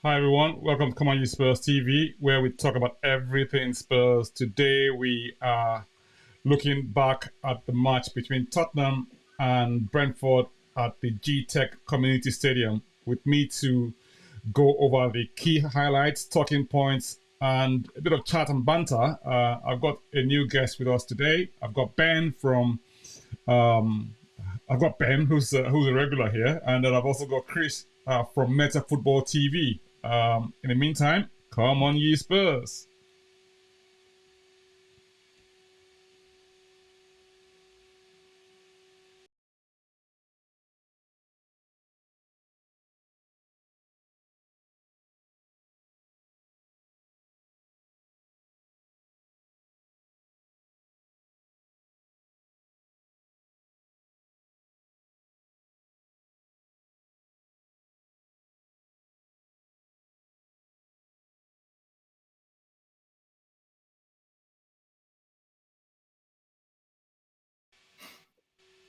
Hi everyone, welcome to Come On You Spurs TV, where we talk about everything Spurs. Today we are looking back at the match between Tottenham and Brentford at the G-Tech Community Stadium. With me to go over the key highlights, talking points, and a bit of chat and banter. I've got a new guest with us today. I've got Ben from who's a regular here, and then I've also got Chris from Meta Football TV. In the meantime, come on, ye Spurs.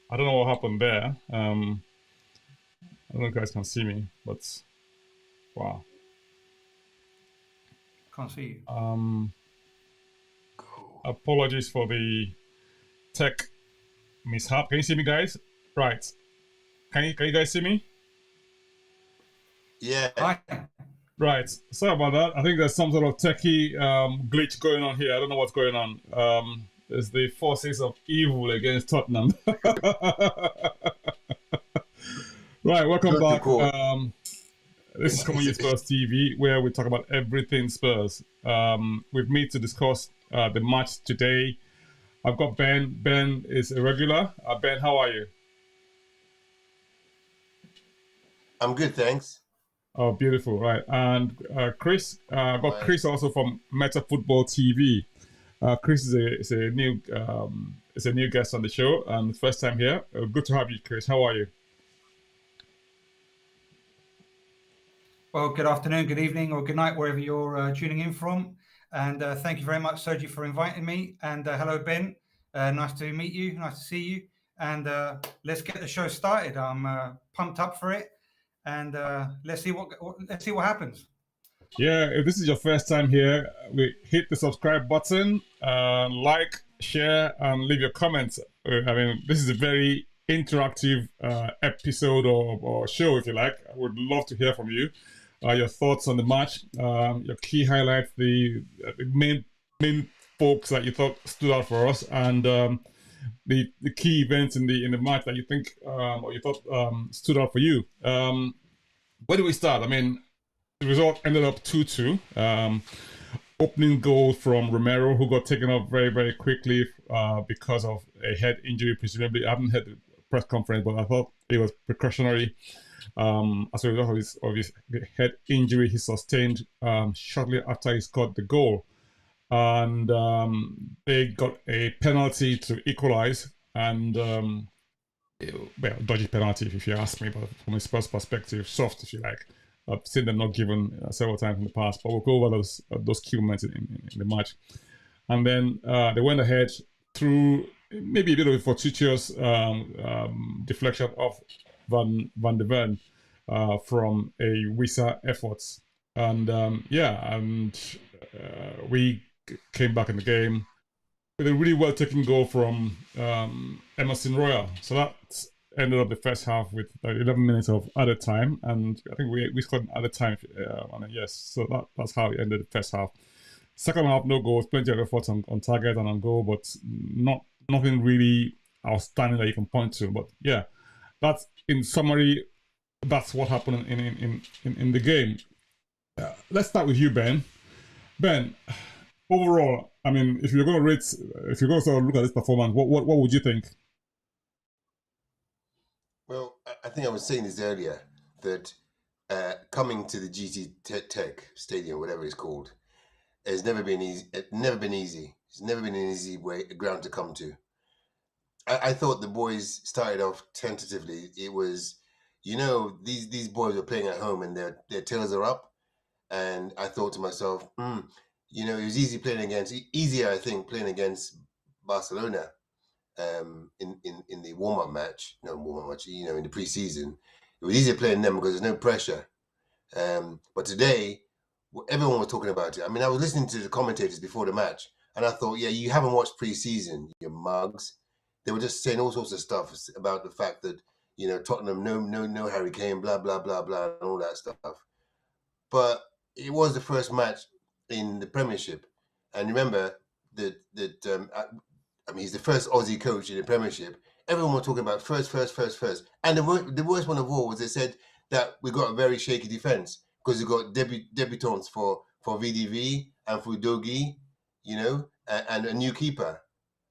I don't know what happened there. I don't know if you guys can see me, but wow. Can't see you. Apologies for the tech mishap. Can you see me, guys? Right. Can you guys see me? Yeah. Hi. Right. Sorry about that. I think there's some sort of techie glitch going on here. I don't know what's going on. There's the forces of evil against Tottenham. Right. Welcome back. This is Come On You Spurs TV, where we talk about everything Spurs. With me to discuss the match today, I've got Ben. Ben is a regular. Ben, how are you? I'm good, thanks. Oh, beautiful, right. And Chris, I've got Chris also from Meta Football TV. Chris is a new guest on the show and first time here. Good to have you, Chris. How are you? Well, good afternoon, good evening, or good night, wherever you're tuning in from. And thank you very much, Sergi, for inviting me. And hello, Ben. Nice to meet you. Nice to see you. And let's get the show started. I'm pumped up for it. And let's see what happens. Yeah, if this is your first time here, hit the subscribe button, like, share, and leave your comments. I mean, this is a very interactive episode or show, if you like. I would love to hear from you. Your thoughts on the match, your key highlights, the main folks that you thought stood out for us, and the key events in the match that you think or you thought stood out for you. Where do we start? I mean, the result ended up 2-2. Opening goal from Romero, who got taken off very, very quickly because of a head injury, presumably. I haven't heard the press conference, but I thought it was precautionary as a result of his head injury he sustained shortly after he scored the goal. And they got a penalty to equalize, and well, dodgy penalty if you ask me, but from a Spurs perspective, soft if you like. I've seen them not given several times in the past, but we'll go over those key moments in the match. And then they went ahead through maybe a bit of a fortuitous deflection of Van de Ven from a Wisa efforts. And we came back in the game with a really well taken goal from Emerson Royal. So that ended up the first half with 11 minutes of added time, and I think we scored added time. Yes, so that's how it ended the first half. Second half, no goals, plenty of efforts on target and on goal, but nothing really outstanding that you can point to. But yeah, that's in summary. That's what happened in the game. Let's start with you, Ben. Ben, overall, I mean, if you're going to sort of look at this performance, what would you think? Well, I think I was saying this earlier, that coming to the GT Tech Stadium, whatever it's called, has never been easy. It's never been an easy ground to come to. I thought the boys started off tentatively. It was, these boys were playing at home and their tails are up. And I thought to myself, it was easier, I think, playing against Barcelona in the warm-up match, in the pre-season. It was easier playing them because there's no pressure. But today, everyone was talking about it. I mean, I was listening to the commentators before the match, and I thought, yeah, you haven't watched pre-season, you mugs. They were just saying all sorts of stuff about the fact that, you know, Tottenham, no Harry Kane, blah, blah, blah, blah, and all that stuff. But it was the first match in the Premiership. And remember that I mean, he's the first Aussie coach in the Premiership. Everyone was talking about first. And the worst one of all was they said that we got a very shaky defence because we got debutants for VDV and for Udogie, you know, and a new keeper.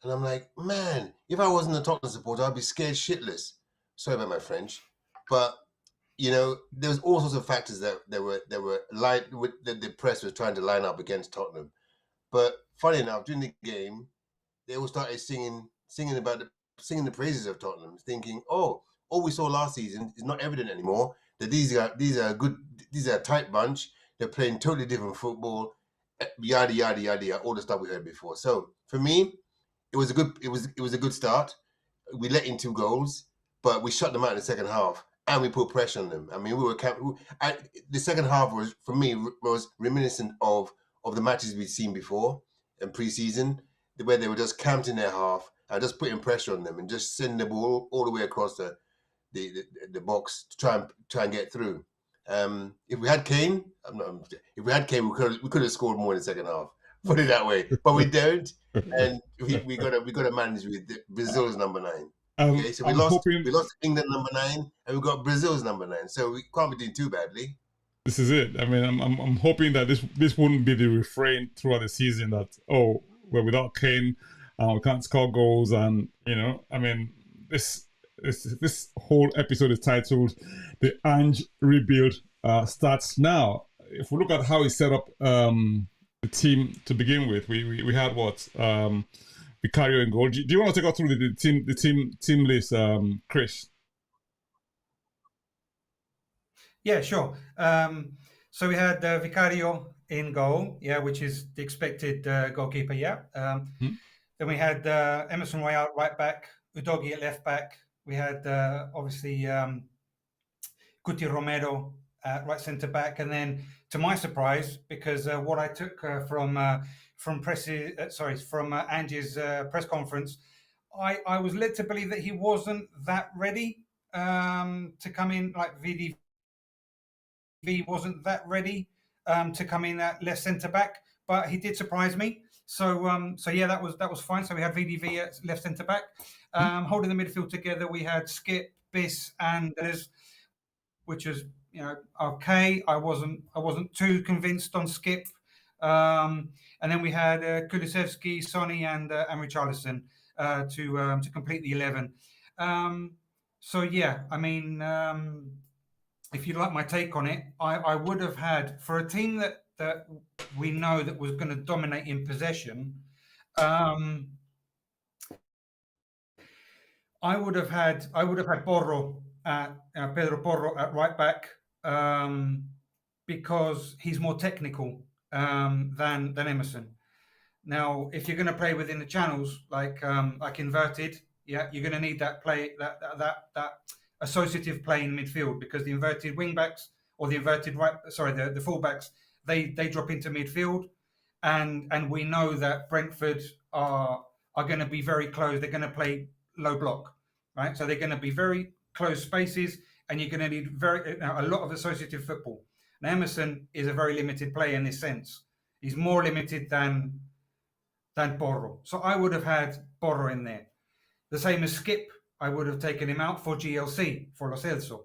And I'm like, man, if I wasn't a Tottenham supporter, I'd be scared shitless. Sorry about my French. But, you know, there was all sorts of factors that were the press was trying to line up against Tottenham. But funny enough, during the game, they all started singing the praises of Tottenham, thinking, all we saw last season is not evident anymore. That these are a tight bunch. They're playing totally different football, yada yada yada, all the stuff we heard before. So for me, it was a good start. We let in 2 goals, but we shut them out in the second half, and we put pressure on them. I mean, the second half was, for me, was reminiscent of the matches we'd seen before in pre-season, where they were just camped in their half and just putting pressure on them and just sending the ball all the way across the box to try and get through. If we had Kane, we could have scored more in the second half. Put it that way, but we don't, and we got to manage with Brazil's number 9. Okay, so we lost England number 9, and we got Brazil's number 9. So we can't be doing too badly. This is it. I mean, I'm hoping that this wouldn't be the refrain throughout the season that we're without Kane, we can't score goals, and you know, I mean, this whole episode is titled "The Ange Rebuild Starts Now." If we look at how he set up the team to begin with, we had what Vicario in goal. Do you want to take us through the team list, Chris? Yeah, sure. So we had Vicario in goal, which is the expected goalkeeper, Then we had Emerson Royal at right back, Udogie at left back. We had obviously Cuti Romero at right centre back, and then to my surprise, because what I took from Ange's press conference, I was led to believe that he wasn't that ready to come in, like VDV wasn't that ready to come in at left centre back, but he did surprise me. So yeah, that was fine. So we had VDV at left centre back, holding the midfield together. We had Skip, Biss, and Liz, which was, you know, okay. I wasn't too convinced on Skip, and then we had Kulusevski, Sonny, and Richarlison to complete the 11. So yeah, I mean, if you'd like my take on it, I would have had, for a team that we know that was going to dominate in possession, I would have had Pedro Porro at right back, because he's more technical than Emerson. Now, if you're going to play within the channels like inverted, you're going to need that that associative play in midfield, because the inverted wing backs or the inverted the fullbacks, they drop into midfield, and we know that Brentford are going to be very close. They're going to play low block, right? So they're going to be very close spaces, and you're going to need a lot of associative football. Now, Emerson is a very limited player in this sense. He's more limited than Porro. So I would have had Porro in there. The same as Skip, I would have taken him out for GLC, for Lo Celso,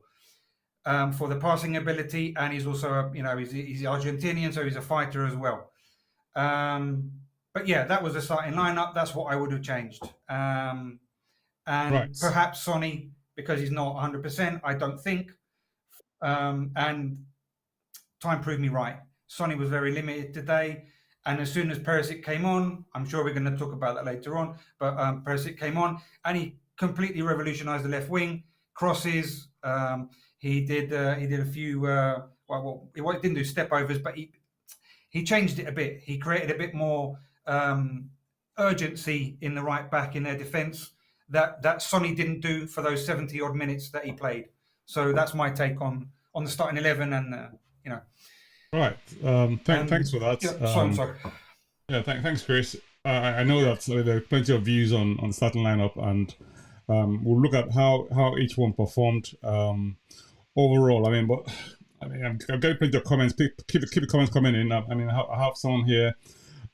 for the passing ability, and he's also, he's Argentinian, so he's a fighter as well. But yeah, that was the starting lineup. That's what I would have changed. And right. Perhaps Sonny, because he's not 100%, I don't think. And time proved me right. Sonny was very limited today. And as soon as Perisic came on, I'm sure we're going to talk about that later on, but Perisic came on and he completely revolutionized the left wing. Crosses, he did a few, he didn't do step overs, but he changed it a bit. He created a bit more urgency in the right back in their defence that Sonny didn't do for those 70 odd minutes that he played. So that's my take on the starting 11 and you know. Right. Thanks for that. Yeah, sorry, I'm sorry. Yeah, thanks, Chris. I know that there are plenty of views on the starting lineup, and we'll look at how each one performed overall. I mean, but I'm getting plenty of comments. Keep the comments coming in. I mean, I have someone here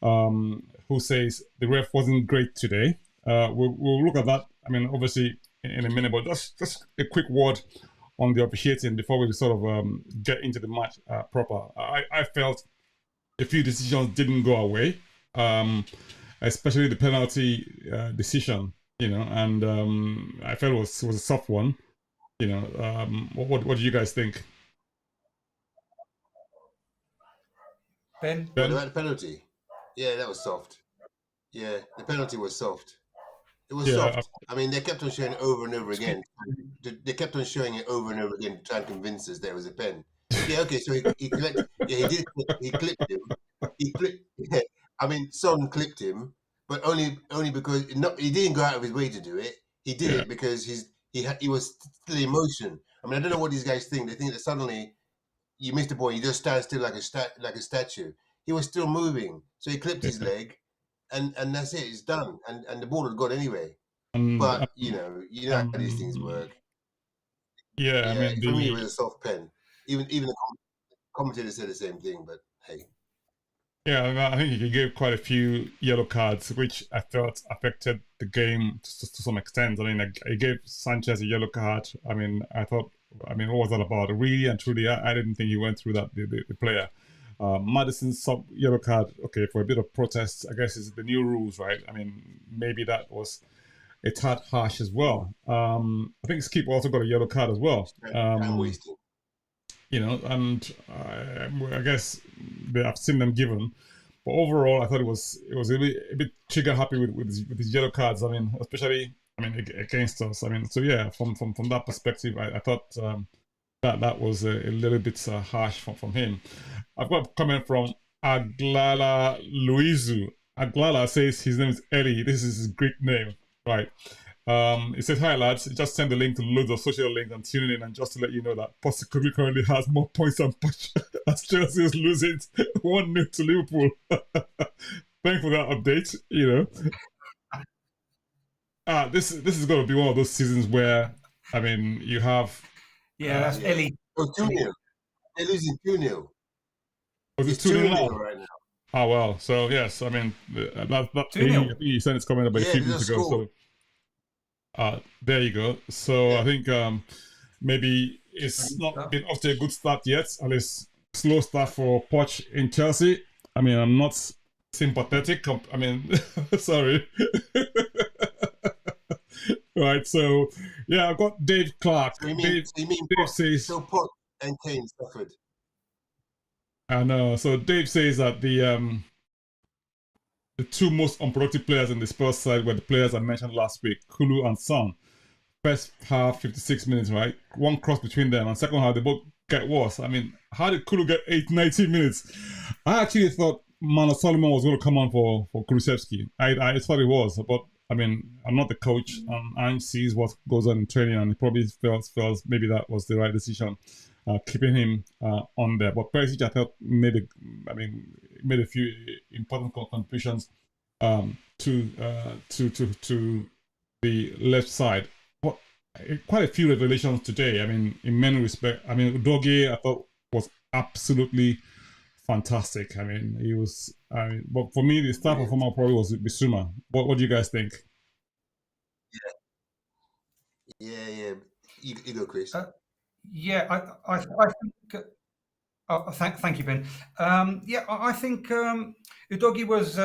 who says the ref wasn't great today. We'll look at that. I mean, obviously in a minute, but just a quick word on the officiating before we sort of get into the match proper. I felt a few decisions didn't go away, especially the penalty decision, and I felt it was a soft one. What do you guys think? Ben? What about the penalty? Yeah, that was soft. Yeah, the penalty was soft. It was soft. I mean, they kept on showing it over and over again. They kept on showing it over and over again to try and convince us there was a pen. Yeah, okay, so he collected. Yeah, he did. He clipped him. He clipped. Yeah, I mean, Son clipped him, but only because he didn't go out of his way to do it. He did it because he was still in motion. I mean, I don't know what these guys think. They think that suddenly you missed the ball, you just stand still like a statue. He was still moving, so he clipped his leg, and that's it. It's done, and the ball had gone anyway. But you know how these things work. Yeah, I mean, for me, it was a soft pen. Even the commentator said the same thing. But hey. Yeah, I think he gave quite a few yellow cards, which I felt affected the game to some extent. I mean, he gave Sanchez a yellow card. I mean, what was that about? Really and truly, I didn't think he went through that, the player. Madison's sub yellow card, okay, for a bit of protest, I guess is the new rules, right? I mean, maybe that was a tad harsh as well. I think Skip also got a yellow card as well. Time wasting. And I guess I've seen them given, but overall, I thought it was a bit trigger happy with his yellow cards. I mean, especially against us. I mean, so yeah, from that perspective, I thought that was a little bit harsh from him. I've got a comment from Aglala Luizu. Aglala says his name is Eli. This is his Greek name, right? It says, "Hi lads, just send the link to loads of social links and tuning in, and just to let you know that Postecoglou currently has more points than Poch as Chelsea is losing 1-0 to Liverpool." Thanks for that update. This is going to be one of those seasons where, I mean, you have. Yeah, that's Ellie. Oh, 2-0. They're losing 2-0. Was it 2-0 right now? Oh well, so yes, I mean that 2-0. he sent his comment about a few minutes ago. So there you go. So I think maybe it's not been off to a good start yet. At least slow start for Poch in Chelsea. I mean, I'm not sympathetic. I mean, sorry. Right. So yeah, I've got Dave Clark. So you mean Dave says so Poch and Kane suffered. I know. So Dave says that the two most unproductive players in the Spurs side were the players I mentioned last week, Kulu and Son. First half, 56 minutes, right? One cross between them, and second half, they both get worse. I mean, how did Kulu get 90 minutes? I actually thought Mano Solomon was going to come on for Kulusevski. I thought it was, but I mean, I'm not the coach. Ange sees what goes on in training, and he probably feels maybe that was the right decision, keeping him on there. But Perisic, I thought, made a few important contributions to the left side. But quite a few revelations today. I mean, in many respects. I mean, Udogie, I thought, was absolutely fantastic. I mean, he was. But for me, the star performer probably was Bissouma. What do you guys think? Yeah. You go, Chris. I think. Thank you, Ben. I think Udogie was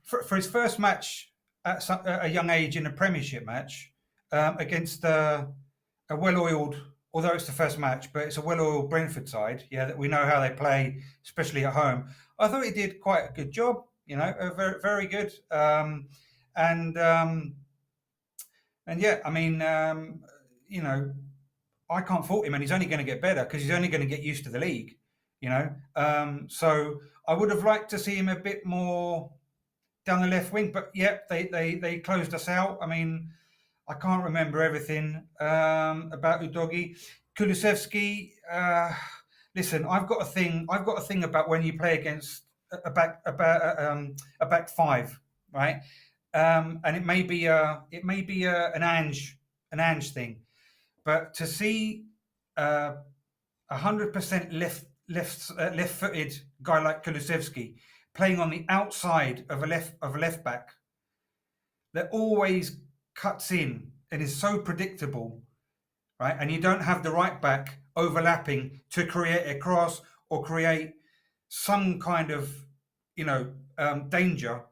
for his first match at a young age in a Premiership match against a well-oiled, although it's the first match, but it's a well-oiled Brentford side. Yeah, that we know how they play, especially at home. I thought he did quite a good job. Very, very good. And yeah, I mean, I can't fault him, and he's only going to get better because he's only going to get used to the league. So I would have liked to see him a bit more down the left wing, but yeah, they closed us out. I mean, I can't remember everything about Udogie. Kulusevski, listen, I've got a thing about when you play against a back five, right? And it may be an Ange thing, but to see 100% left-footed guy like Kulusevski playing on the outside of a left back that always cuts in and is so predictable, right? And you don't have the right back overlapping to create a cross or create some kind of, danger,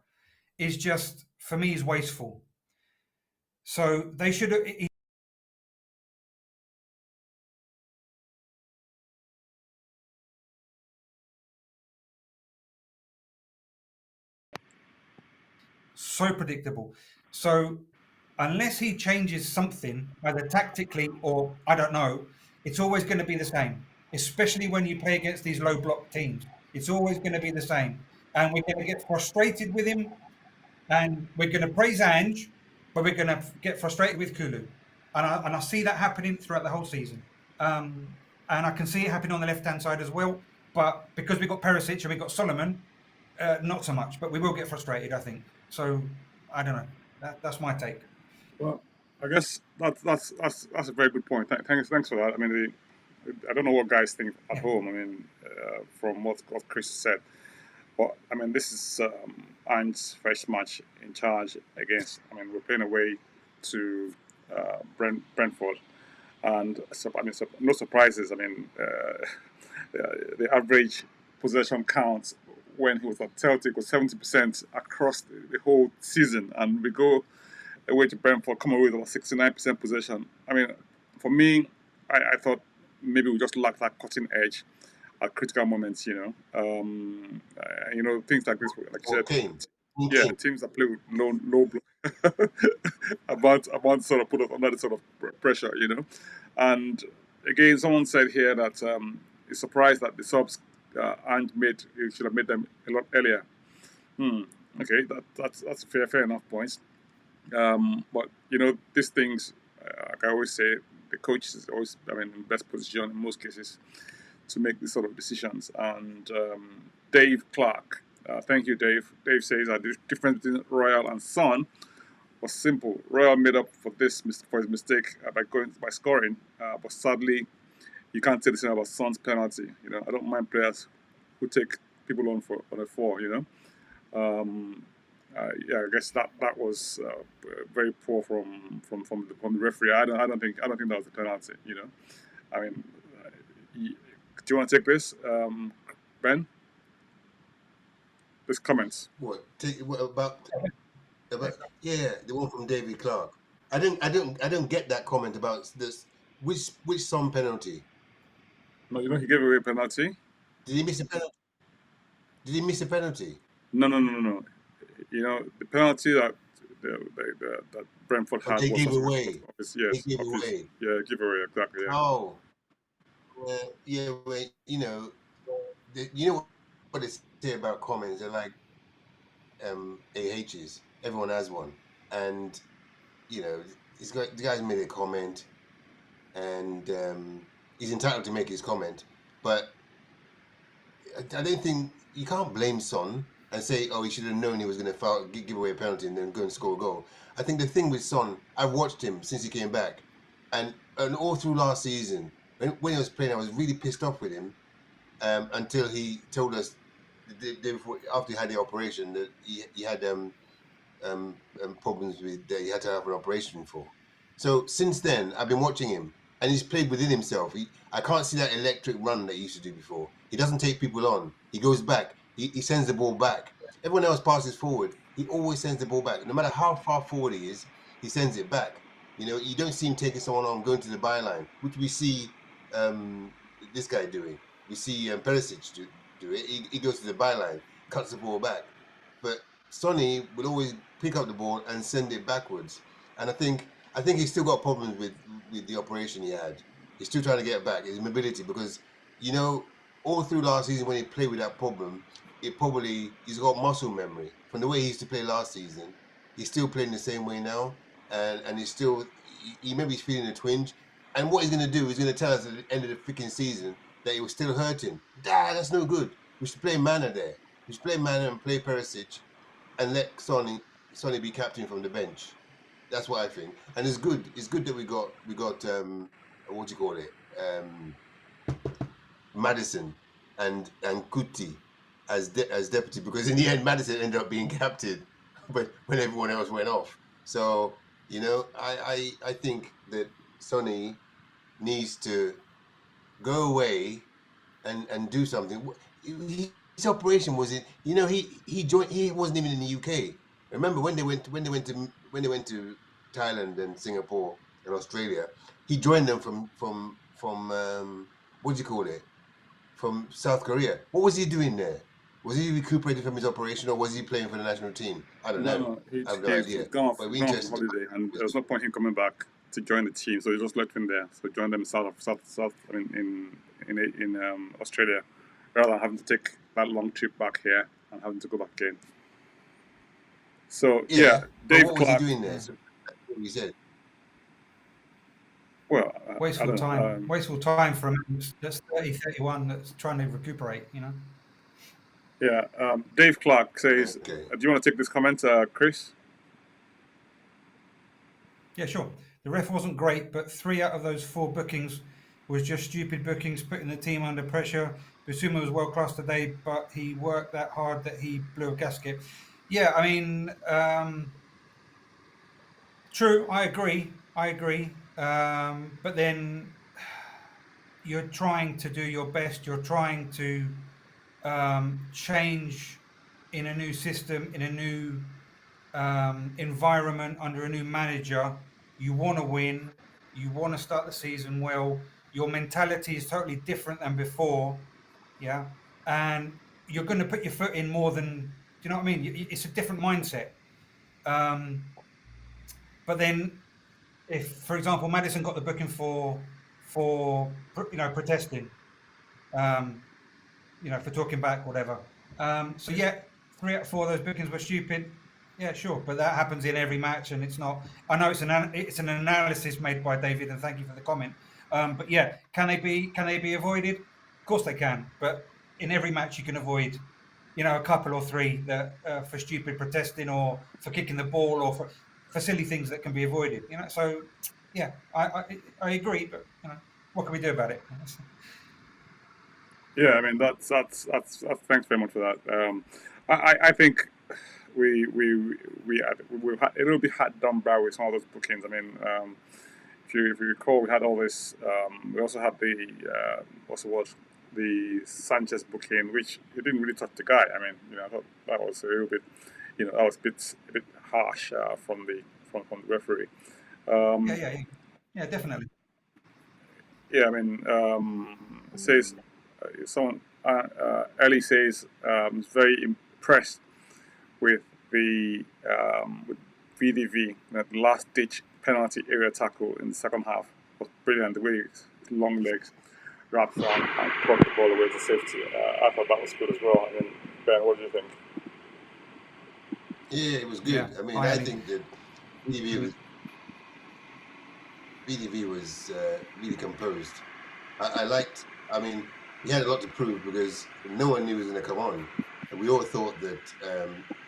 is just, for me, is wasteful. So they should. So predictable. So unless he changes something, either tactically or I don't know, it's always going to be the same. Especially when you play against these low block teams, it's always going to be the same. And we're going to get frustrated with him, and we're going to praise Ange, but we're going to get frustrated with Kulu, and I see that happening throughout the whole season. And I can see it happening on the left-hand side as well. But because we've got Perisic and we've got Solomon, not so much. But we will get frustrated, I think. So I don't know. That's my take. Well, I guess that's a very good point. Thanks for that. I mean, I don't know what guys think at home. I mean, from what Chris said, but I mean, this is Ange's first match in charge against. I mean, we're playing away to Brentford, and so, I mean, so, no surprises. I mean, the average possession count when he was at Celtic was 70% across the whole season, and we go away to Brentford, come away with about 69% possession. I mean, for me, I thought maybe we just lacked that cutting edge at critical moments. Things like this, like you said. Yeah, teams that play with low block about sort of put us under the sort of pressure, And again, someone said here that he's surprised that the subs Ange made. He should have made them a lot earlier. Okay, that's a fair enough point. But these things, like I always say, the coach is always, in best position in most cases to make these sort of decisions. And Dave Clark, thank you, Dave. Dave says that the difference between Royal and Son was simple. Royal made up for his mistake by scoring, but sadly, you can't say the same about Son's penalty. I don't mind players who take people on a 4. I guess that was very poor from the referee. I don't think that was a penalty. I mean, do you want to take this, Ben? This comments. What about yeah, the one from David Clark. I don't get that comment about this. Which Son penalty? No, he gave away a penalty. Did he miss a penalty? No. The penalty that that Brentford had was gave away. Yes, give away, exactly. Yeah. Oh, yeah. Well, you know what they say about comments. They're like AHs. Everyone has one, and the guy's made a comment, and he's entitled to make his comment, but I don't think you can't blame Son and say, oh, he should have known he was going to give away a penalty and then go and score a goal. I think the thing with Son, I've watched him since he came back, and all through last season, when he was playing, I was really pissed off with him until he told us the day before, after he had the operation, that he had problems with that he had to have an operation for. So since then, I've been watching him, and he's played within himself. I can't see that electric run that he used to do before. He doesn't take people on. He goes back. He sends the ball back. Everyone else passes forward. He always sends the ball back. No matter how far forward he is, he sends it back. You don't see him taking someone on, going to the byline, which we see this guy doing. We see Perisic do it. He goes to the byline, cuts the ball back. But Sonny will always pick up the ball and send it backwards. And I think he's still got problems with the operation he had. He's still trying to get back, his mobility, because, all through last season when he played with that problem, he's got muscle memory. From the way he used to play last season, he's still playing the same way now, and he's still, he maybe he's feeling a twinge. And what he's going to do, he's going to tell us at the end of the freaking season, that he was still hurting. That's no good. We should play Mana there. We should play Mana and play Perisic, and let Sonny be captain from the bench. That's what I think. And it's good. It's good that we got what do you call it? Madison and Kuti as deputy, because in the end Madison ended up being captain, but when everyone else went off. So I think that Sonny needs to go away and do something. His operation was in. He joined. He wasn't even in the UK. Remember when they went to Thailand and Singapore and Australia? He joined them from what do you call it? From South Korea. What was he doing there? Was he recuperating from his operation, or was he playing for the national team? I don't know. No, I have no idea. He's gone But on holiday, and there was no point him coming back to join the team, so he just left him there. So he joined them in Australia, rather than having to take that long trip back here and having to go back again. So but Dave what was Clark. he doing there? So that's what he said. Well, Wasteful time. Wasteful time for a man that's 30, 31 that's trying to recuperate. Dave Clark says, Okay. do you want to take this comment, Chris? Yeah, sure. The ref wasn't great, but 3 out of those 4 bookings was just stupid bookings, putting the team under pressure. Bissouma was world class today, but he worked that hard that he blew a gasket. Yeah, I mean, true. I agree. But then you're trying to do your best. You're trying to change in a new system, in a new environment, under a new manager. You want to win. You want to start the season well. Your mentality is totally different than before. Yeah. And you're going to put your foot in more than, do you know what I mean? It's a different mindset. But then, if, for example, Madison got the booking for protesting, for talking back, whatever. So yeah, 3 out of 4 of those bookings were stupid. Yeah, sure, but that happens in every match, and it's not. I know it's an analysis made by David, and thank you for the comment. But yeah, can they be avoided? Of course they can. But in every match, you can avoid, a couple or 3 that for stupid protesting or for kicking the ball or for silly things that can be avoided. So yeah, I agree, but what can we do about it? Yeah, I mean that's thanks very much for that. I think we've had a little bit hard done by with some of those bookings. I mean, if you recall, we had all this. We also had the Sanchez booking, which he didn't really touch the guy. I mean, I thought that was a little bit, that was a bit harsh from the referee. Yeah, definitely. Yeah, I mean, says someone. Ellie says is very impressed with the with VDV, that last ditch penalty area tackle in the second half was brilliant. The way his long legs wrapped around and plucked the ball away to safety. I thought that was good as well. I mean, Ben, what do you think? Yeah, it was good. Yeah, I mean, I think that VDV was really composed. I liked. I mean, he had a lot to prove because no one knew he was going to come on. And we all thought that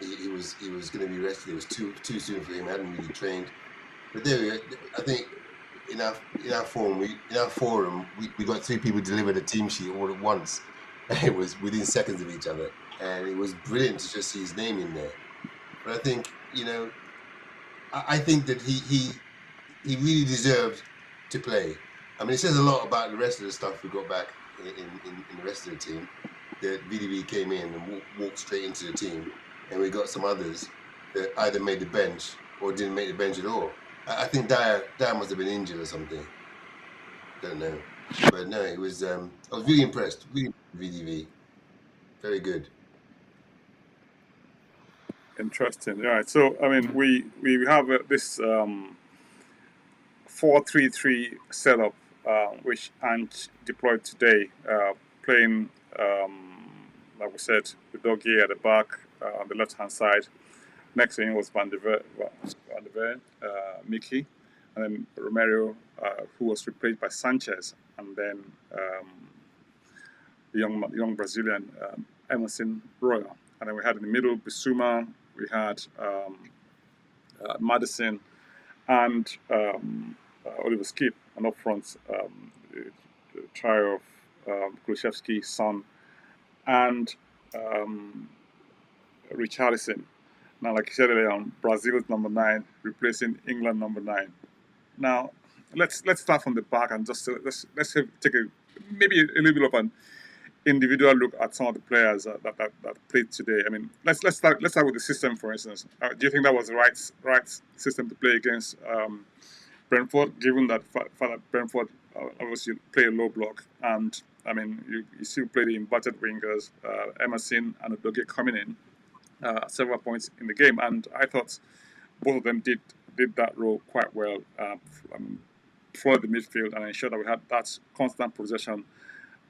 he was going to be rested. It was too soon for him. He hadn't really trained. But there, I think in our forum, we got 3 people delivered a team sheet all at once. It was within seconds of each other, and it was brilliant to just see his name in there. But I think I think that he really deserved to play. I mean, it says a lot about the rest of the stuff we got back in the rest of the team. That VDB came in and walked straight into the team, and we got some others that either made the bench or didn't make the bench at all. I think Dyer must have been injured or something. Don't know, but no, it was. I was really impressed. Really, VDV, very good. Interesting. All right. So I mean, we have this 4-3-3 setup, which Ange deployed today, playing, like we said, with Dogier at the back, on the left-hand side. Next to him was Van der Ven, Mickey, and then Romero, who was replaced by Sanchez, and then young Brazilian, Emerson Royal. And then we had in the middle Bissouma, we had Madison, and Oliver Skip. And up front, the trio of Kulusevski, Son, and Richarlison. Now, like you said earlier on, Brazil's number 9 replacing England number 9. Now, let's start from the back and just let's take maybe a little bit of an individual look at some of the players that played today. I mean, let's start with the system, for instance. Do you think that was the right system to play against Brentford, given that Brentford obviously play a low block, and I mean you still play the inverted wingers, Emerson and Udogie coming in at several points in the game, and I thought both of them did that role quite well. Followed the midfield and ensured that we had that constant possession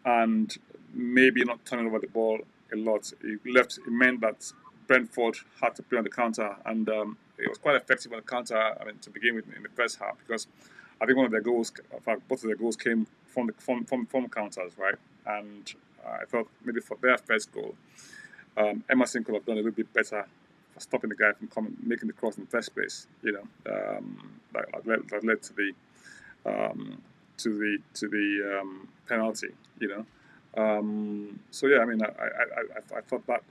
and maybe not turning over the ball a lot. It meant that Brentford had to play on the counter, and it was quite effective on the counter. I mean, to begin with in the first half, because I think one of their goals, in fact, both of their goals came from counters, right? And I thought maybe for their first goal, Emerson could have done a little bit better for stopping the guy from making the cross in the first place. You know, that led to the penalty. You know, so yeah, I mean, I thought that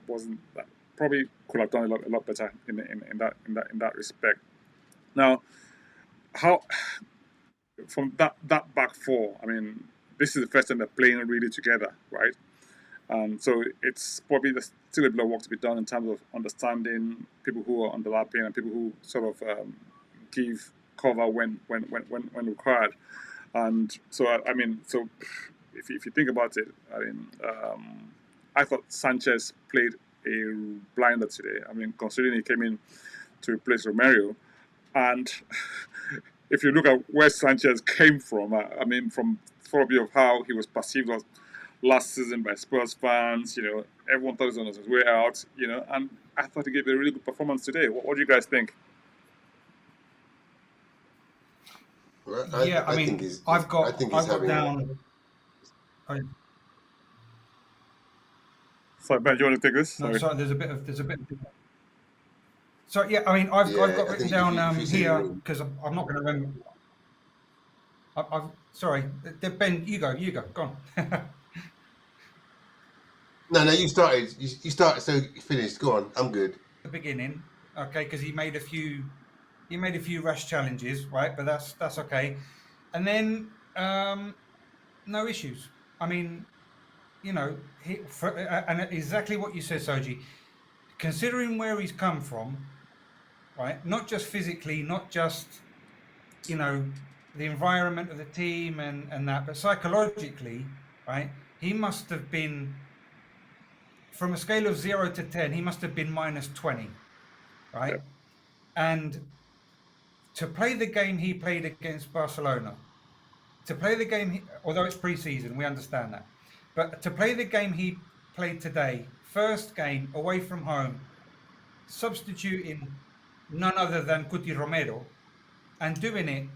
probably could have done a lot better in that respect. Now, how from that back four? I mean, this is the first time they're playing really together, right? So it's probably still a bit of work to be done in terms of understanding people who are underlapping and people who sort of give cover when required. And so I mean, so if you think about it, I mean, I thought Sanchez played a blinder today. I mean, considering he came in to replace Romero, and if you look at where Sanchez came from, I mean, from probably of how he was perceived last season by Spurs fans, you know, everyone thought he was on his way out, you know, and I thought he gave a really good performance today. What do you guys think? Well, I mean, I've got down. Sorry, Ben, do you want to take this? No, sorry, there's a bit of. So yeah, I mean, I've got written down here because I'm not going to remember. Sorry, Ben, you go, go on. No, you started. You started, so you finished. Go on, I'm good. The beginning, okay, because he made a few rash challenges, right? But that's okay. And then no issues. I mean, you know, and exactly what you said, Soji. Considering where he's come from, right? Not just physically, not just, you know, the environment of the team and that, but psychologically, right? He must have been, from a scale of 0 to 10, he must have been minus 20, right? Yep. And to play the game he played against Barcelona, to play the game, although it's pre-season, we understand that, but to play the game he played today, first game away from home, substituting none other than Cuti Romero, and doing it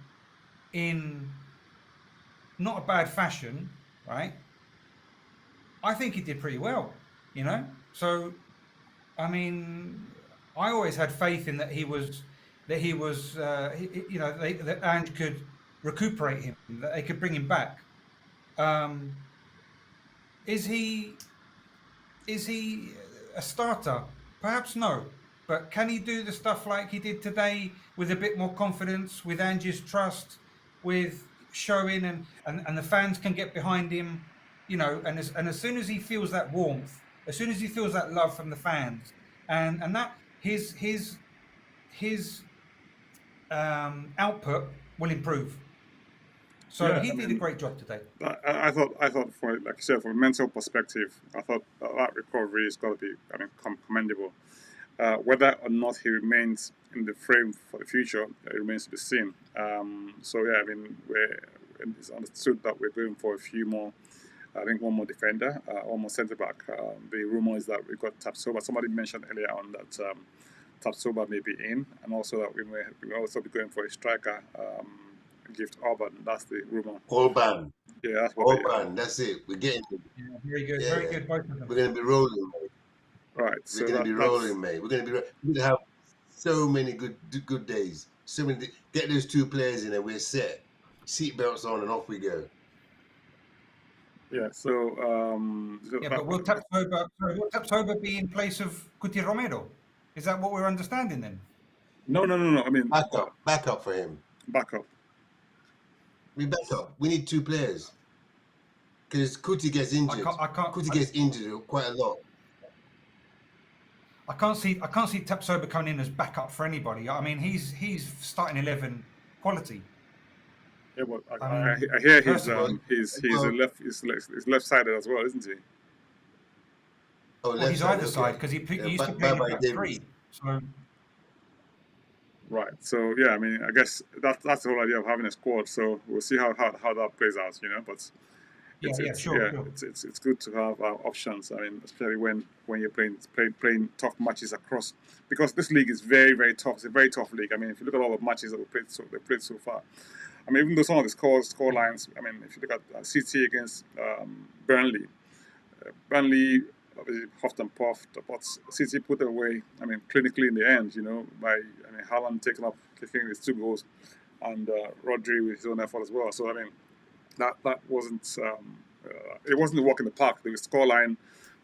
in not a bad fashion, right? I think he did pretty well, you know? So, I mean, I always had faith in that that Ange could recuperate him, that they could bring him back. Is he a starter? Perhaps no. But can he do the stuff like he did today with a bit more confidence, with Ange's trust, with showing and the fans can get behind him, you know, and as soon as he feels that warmth, as soon as he feels that love from the fans, and that his output will improve. So yeah, he did a great job today. I thought, for, like you said, from a mental perspective, I thought that recovery has got to be, I mean, commendable. Whether or not he remains in the frame for the future, it remains to be seen. So yeah, I mean, it's understood that we're going for a few more. I think one more defender, one more centre back. The rumour is that we've got Tapsoba. Somebody mentioned earlier on that Tapsoba may be in, and also that we may also be going for a striker. gift Orban. That's the rumor. Orban. Yeah, that's what. Orban. That's it. We're getting it. Yeah, very good, Yeah, very yeah. good, both of them. We're gonna be rolling, mate. Right. We're So gonna be rolling, mate. We're gonna have so many good days. So many. Get those two players in, and we're set. Seatbelts on, and off we go. Yeah. So Yeah, but will Tapsoba be in place of Cuti Romero? Is that what we're understanding then? No. I mean, Back up for him. backup. We back up. We need two players because Kuti gets injured. Kuti gets injured quite a lot. I can't see Tapsoba coming in as backup for anybody. I mean, he's starting 11 quality. Yeah, but I hear he's left-sided as well, isn't he? Oh, well, he's either side because he used to play in back three. So. Right. So yeah, I mean, I guess that's the whole idea of having a squad. So we'll see how that plays out, you know. But sure. It's good to have options. I mean, especially when you're playing tough matches across, because this league is very, very tough. It's a very tough league. I mean, if you look at all the matches that they've played so far. I mean, even though some of the score lines, I mean, if you look at City against Burnley, Burnley obviously huffed and puffed, but City put it away. I mean, clinically in the end, you know, Haaland kicking his 2 goals, and Rodri with his own effort as well. So I mean, that wasn't it wasn't the walk in the park. The scoreline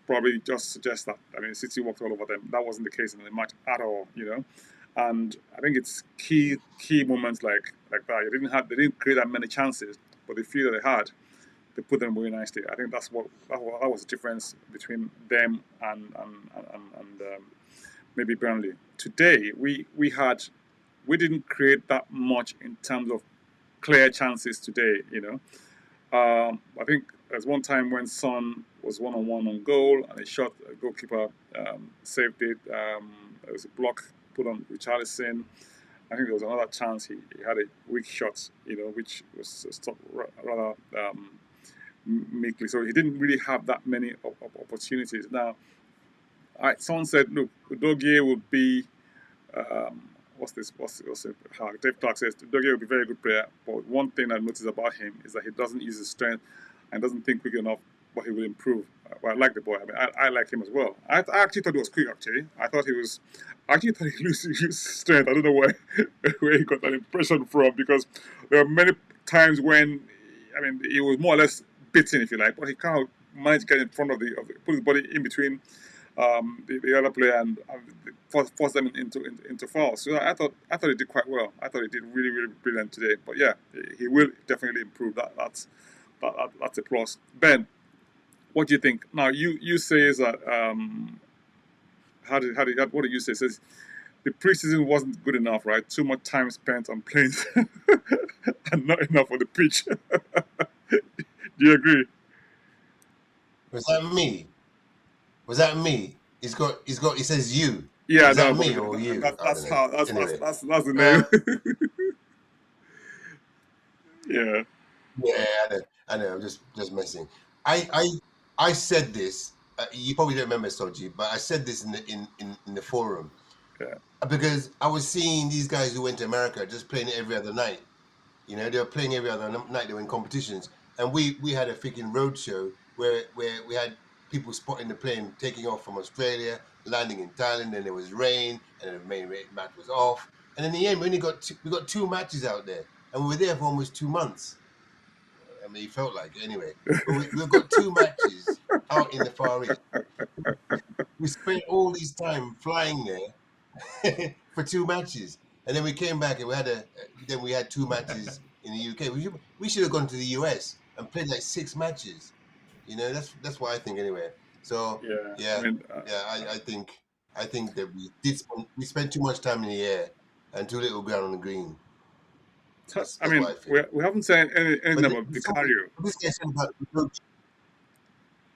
probably just suggests that. I mean, City walked all over them. That wasn't the case in the match at all, you know. And I think it's key moments like that. They didn't create that many chances, but the few that they had, they put them away nicely. I think that was the difference between them and maybe Burnley. Today we didn't create that much in terms of clear chances today. You know, I think there's one time when Son was 1-on-1 on goal and he shot a goalkeeper, saved it. There was a block put on Richarlison. I think there was another chance he had a weak shot, you know, which was stopped rather meekly. So he didn't really have that many opportunities. Now, someone said, look, Udogie would be, Dave Clark says, Udogie would be a very good player, but one thing I noticed about him is that he doesn't use his strength and doesn't think quick enough, but he will improve. But I like the boy. I mean, I like him as well. I actually thought he was quick, actually. I actually thought he used his strength. I don't know where he got that impression from, because there were many times when, I mean, he was more or less beaten, if you like, but he kind of managed to get in front of put his body in between the other player and force them into fouls. So I thought he did quite well. I thought he did really, really brilliant today. But yeah, he will definitely improve. That's a plus. Ben, what do you think? Now you say is that what did you say? It says the preseason wasn't good enough, right? Too much time spent on planes and not enough on the pitch. Do you agree? Was that me? He says you. Yeah, is that me or you? That's the name. Yeah. Yeah, I know. I'm just messing. I said this. You probably don't remember, Soji, but I said this in the forum. Yeah. Because I was seeing these guys who went to America just playing it every other night. You know, they were playing every other night. They were in competitions, and we had a freaking road show where we had people spotting the plane taking off from Australia, landing in Thailand, and there was rain, and the main match was off. And in the end, we got 2 matches out there, and we were there for almost 2 months. I mean, it felt like it anyway. But we've got 2 matches out in the Far East. We spent all this time flying there for 2 matches, and then we came back and we had 2 matches in the UK. We should have gone to the US and played like 6 matches. You know, that's what I think anyway. So yeah, I think that we spent too much time in the air and too little ground on the green. I mean, we haven't said anything about Vicario.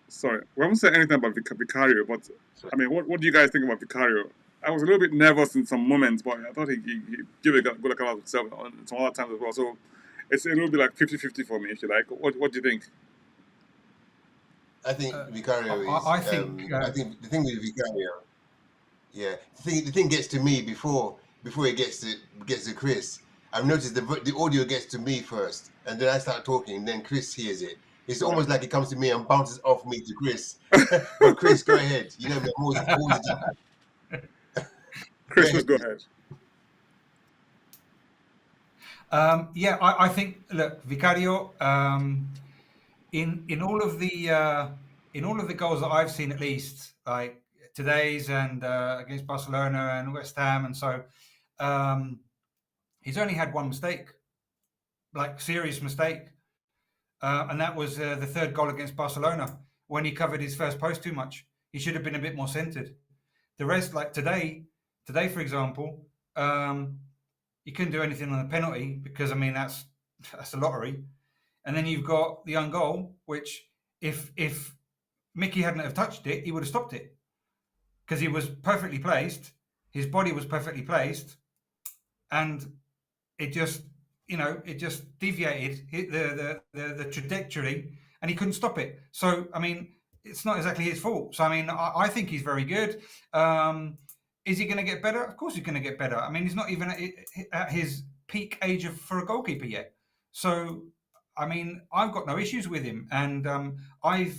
Sorry, we haven't said anything about Vicario, but I mean, what do you guys think about Vicario? I was a little bit nervous in some moments, but I thought he gave a good account of himself on some other times as well. So it's a little bit like 50-50 for me, if you like. What do you think? I think Vicario is. I think the thing with Vicario, the thing gets to me before it gets to Chris. I've noticed the audio gets to me first, and then I start talking, and then Chris hears it. It's Right. almost like it comes to me and bounces off me to Chris. But Chris, go ahead. You know me, I'm always jumping. Chris, please go ahead. Yeah, I think, look, Vicario, in all of the goals that I've seen, at least like today's and against Barcelona and West Ham, and so he's only had one mistake, like serious mistake, and that was the third goal against Barcelona when he covered his first post too much. He should have been a bit more centered. The rest, like today, for example, you couldn't do anything on the penalty because I mean that's a lottery. And then you've got the own goal, which if Mickey hadn't have touched it, he would have stopped it because he was perfectly placed. His body was perfectly placed, and it just deviated the trajectory, and he couldn't stop it. So I mean, it's not exactly his fault. So I mean, I think he's very good. Is he going to get better? Of course, he's going to get better. I mean, he's not even at his peak age for a goalkeeper yet. So I mean, I've got no issues with him, and my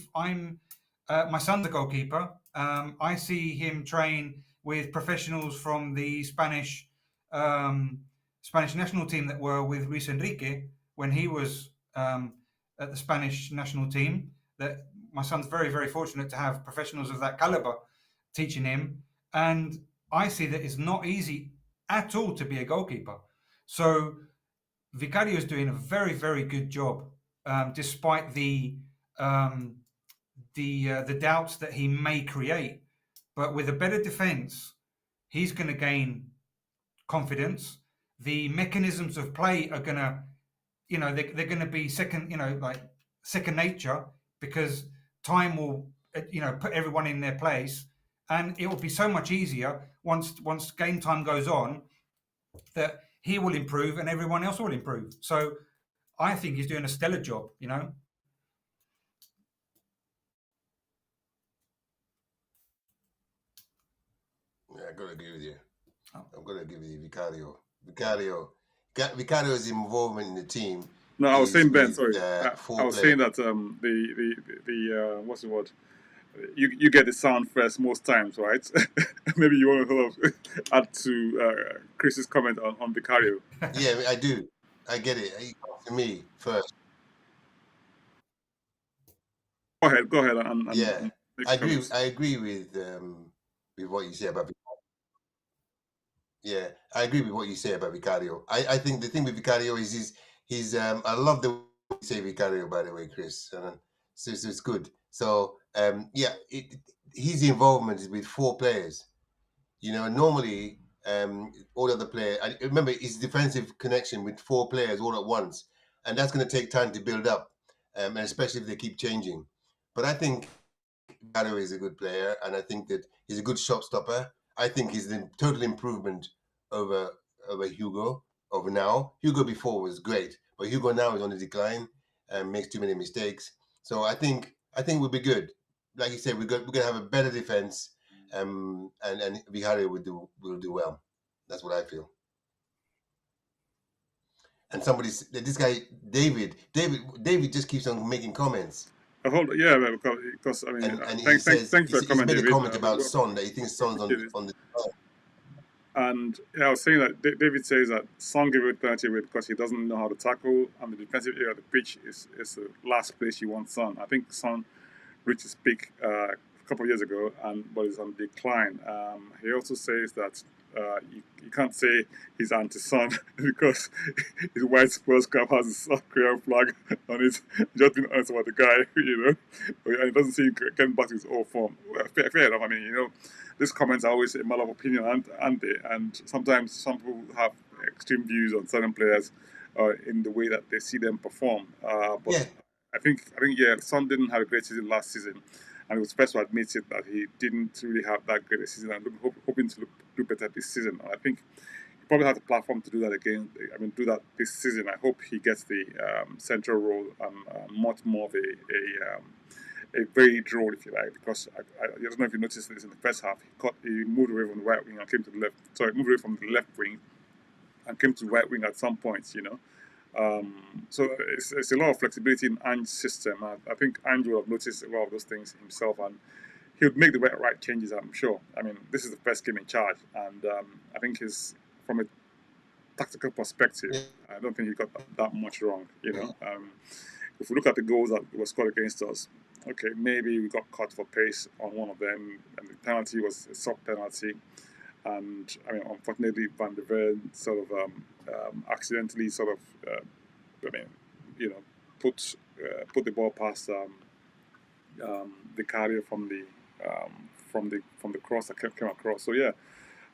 son's a goalkeeper. I see him train with professionals from the Spanish national team that were with Luis Enrique when he was at the Spanish national team. That my son's very, very fortunate to have professionals of that caliber teaching him, and I see that it's not easy at all to be a goalkeeper. So Vicario is doing a very, very good job, despite the doubts that he may create. But with a better defense, he's going to gain confidence. The mechanisms of play are going to, they're going to be second nature, because time will, put everyone in their place, and it will be so much easier once game time goes on, that he will improve and everyone else will improve. So I think he's doing a stellar job, Yeah, I gotta agree with you. I'm gonna agree with you, Vicario's involvement in the team. No, I was saying, Ben, sorry. I was saying that the what's the word? You get the sound first most times, right? Maybe you want to sort of add to Chris's comment on Vicario. Yeah, I do. I get it. He comes to me first. Go ahead. Yeah, I agree with what you say about. Yeah, I agree with what you say about Vicario. I think the thing with Vicario is he's I love the way you say Vicario, by the way, Chris. So it's good. So yeah, his involvement is with 4 players. Normally all other players. I remember his defensive connection with 4 players all at once, and that's going to take time to build up, and especially if they keep changing. But I think Vicario is a good player, and I think that he's a good shot stopper. I think he's the total improvement over Hugo over now. Hugo before was great, but Hugo now is on the decline and makes too many mistakes. So I think we'll be good. Like you said, we're gonna have a better defense, and Vicario will do well. That's what I feel. And this guy David just keeps on making comments. Because I mean, and thanks for the comment. He's made David. a comment about Son, that he thinks Son's on the. And I was saying that David says that Son gave it penalty because he doesn't know how to tackle, and the defensive area of the pitch is the last place you want Son. I think Son reached his peak a couple of years ago, but is on decline. He also says that you can't say he's anti-Son because his white Spurs cap has a South Korean flag on it. Just being honest about the guy, and it doesn't seem getting back to his old form. Fair enough. I mean, these comments are always a matter of opinion, and sometimes some people have extreme views on certain players in the way that they see them perform. But yeah. I think Son didn't have a great season last season, and he was first to admit it that he didn't really have that great a season, and hoping to do better this season. And I think he probably has the platform to do that again. I mean, do that this season. I hope he gets the central role and much more of a varied role, if you like, because I don't know if you noticed this in the first half. He moved away from the right wing and came to the left. Sorry, moved away from the left wing and came to right wing at some points, you know. So it's a lot of flexibility in Ange's system. I think Ange will have noticed a lot of those things himself, and he would make the right changes, I'm sure. I mean, this is the first game in charge, and I think he's, from a tactical perspective, I don't think he got that much wrong, you know. If we look at the goals that were scored against us, okay, maybe we got caught for pace on one of them, and the penalty was a soft penalty. And I mean, unfortunately, Van der Ven sort of accidentally sort of, I mean, you know, put the ball past the carrier from the cross that came across. So yeah,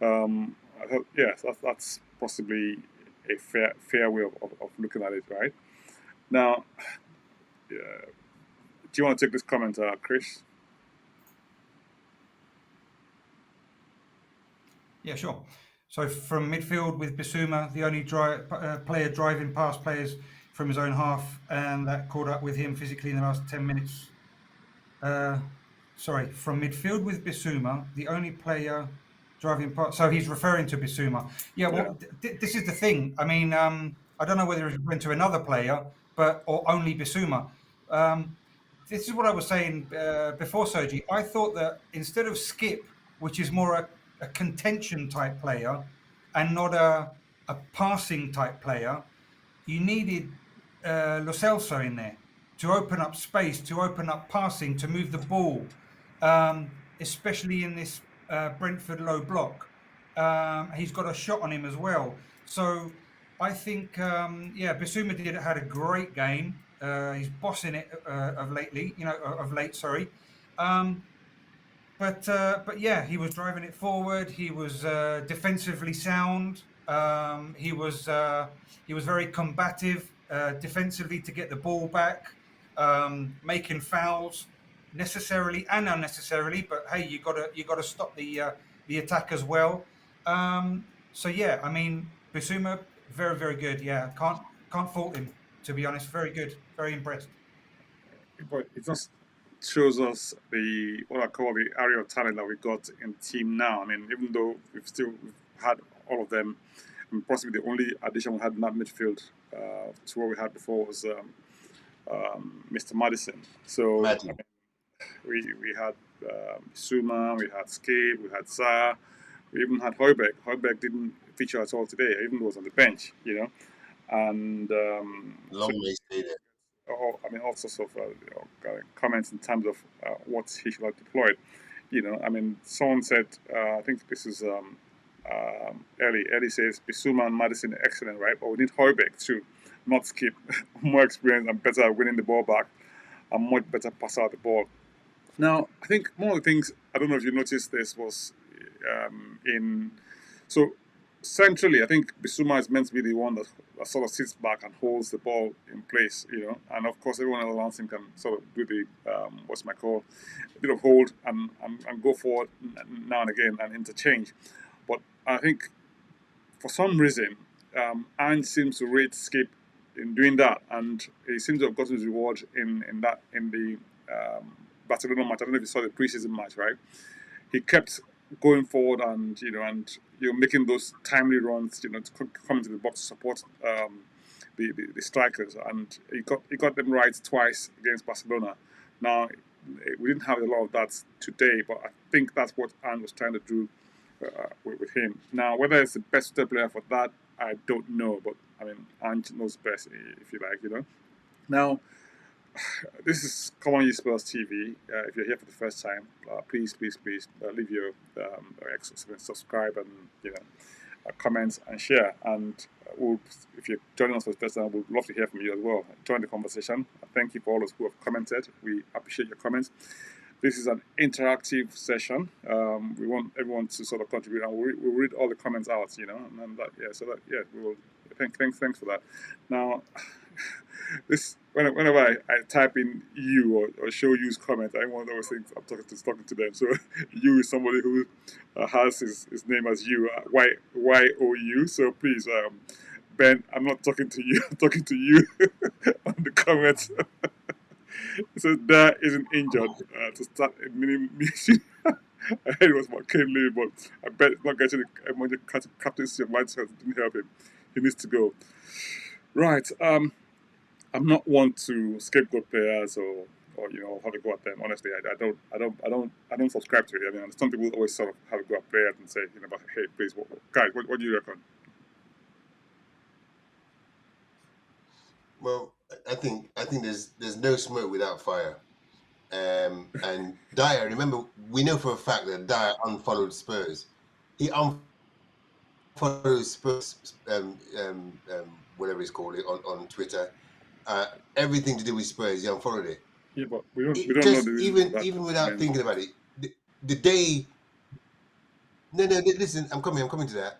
I thought, yes, that's possibly a fair way of looking at it, right? Now, do you want to take this comment, Chris? Yeah, sure. So from midfield with Bissouma, the only player driving past players from his own half, and that caught up with him physically in the last 10 minutes. Sorry, from midfield with Bissouma, the only player driving past. So he's referring to Bissouma. Yeah, well, this is the thing. I mean, I don't know whether he's referring to another player, or only Bissouma. This is what I was saying before, Sergi. I thought that instead of Skip, which is more a contention type player and not a passing type player, you needed Lo Celso in there to open up space, to open up passing, to move the ball, especially in this Brentford low block. He's got a shot on him as well. So I think, Bissouma had a great game. He's bossing it of late, sorry. But yeah, he was driving it forward. He was defensively sound. He was very combative defensively to get the ball back, making fouls necessarily and unnecessarily. But hey, you gotta stop the attack as well. So yeah, I mean, Bissouma, very very good. Yeah, can't fault him, to be honest. Very good, very impressed. But it just shows us what I call the area of talent that we got in the team now. I mean, even though we've had all of them, and possibly the only addition we had in that midfield to what we had before was Mr. Madison. So I mean, we had Suma, we had Skip, we had Sa, we even had Højbjerg. Højbjerg didn't feature at all today, even though he was on the bench, you know. And long way stay there. I mean, all sorts of comments in terms of what he should have deployed. You know, I mean, someone said, I think this is Ellie. Ellie says, Bissouma and Madison are excellent, right? But we need Højbjerg too, not Skip. More experienced and better at winning the ball back, and much better passer out the ball. Now, I think one of the things, I don't know if you noticed this, was so centrally, I think Bissouma is meant to be the one that sort of sits back and holds the ball in place, you know, and of course everyone else around him can sort of do the a bit of hold and go forward now and again and interchange. But I think for some reason, Ange seems to rate Skip in doing that, and he seems to have gotten his reward in the Barcelona match. I don't know if you saw the preseason match, right? He kept going forward and making those timely runs, you know, to come into the box to support the strikers, and he got them right twice against Barcelona. Now we didn't have a lot of that today, but I think that's what Ange was trying to do with him. Now, whether it's the best player for that, I don't know, but I mean, Ange knows best, if you like, you know. Now, this is Common Use Spurs TV. If you're here for the first time, please leave your subscribe and comments and share. And if you're joining us for the first time, we'd love to hear from you as well. Join the conversation. Thank you for all those who have commented. We appreciate your comments. This is an interactive session. We want everyone to sort of contribute, and we'll read all the comments out, you know. And we will. Thanks for that. Now, whenever I type in you or show you's comment, I want those things. I'm talking to them. So you is somebody who has his name as you, YOU. So please, Ben, I'm not talking to you. I'm talking to you on the comments. So that isn't injured to start a mini mission. I heard it was about Kane Levy, but I bet it's not getting the captaincy of Manchester didn't help him. he needs to go. Right. I'm not one to scapegoat players or have a go at them. Honestly, I don't subscribe to it. I mean, some people always sort of have a go at players and say, but hey, please, guys, what do you reckon? Well, I think there's no smoke without fire. And Dyer, remember, we know for a fact that Dyer unfollowed Spurs. He unfollowed Spurs, whatever it's called it on Twitter. Everything to do with Spurs, he unfollowed it. Yeah, but we don't know the reason for that. Even without thinking about it, the day. No, listen, I'm coming to that.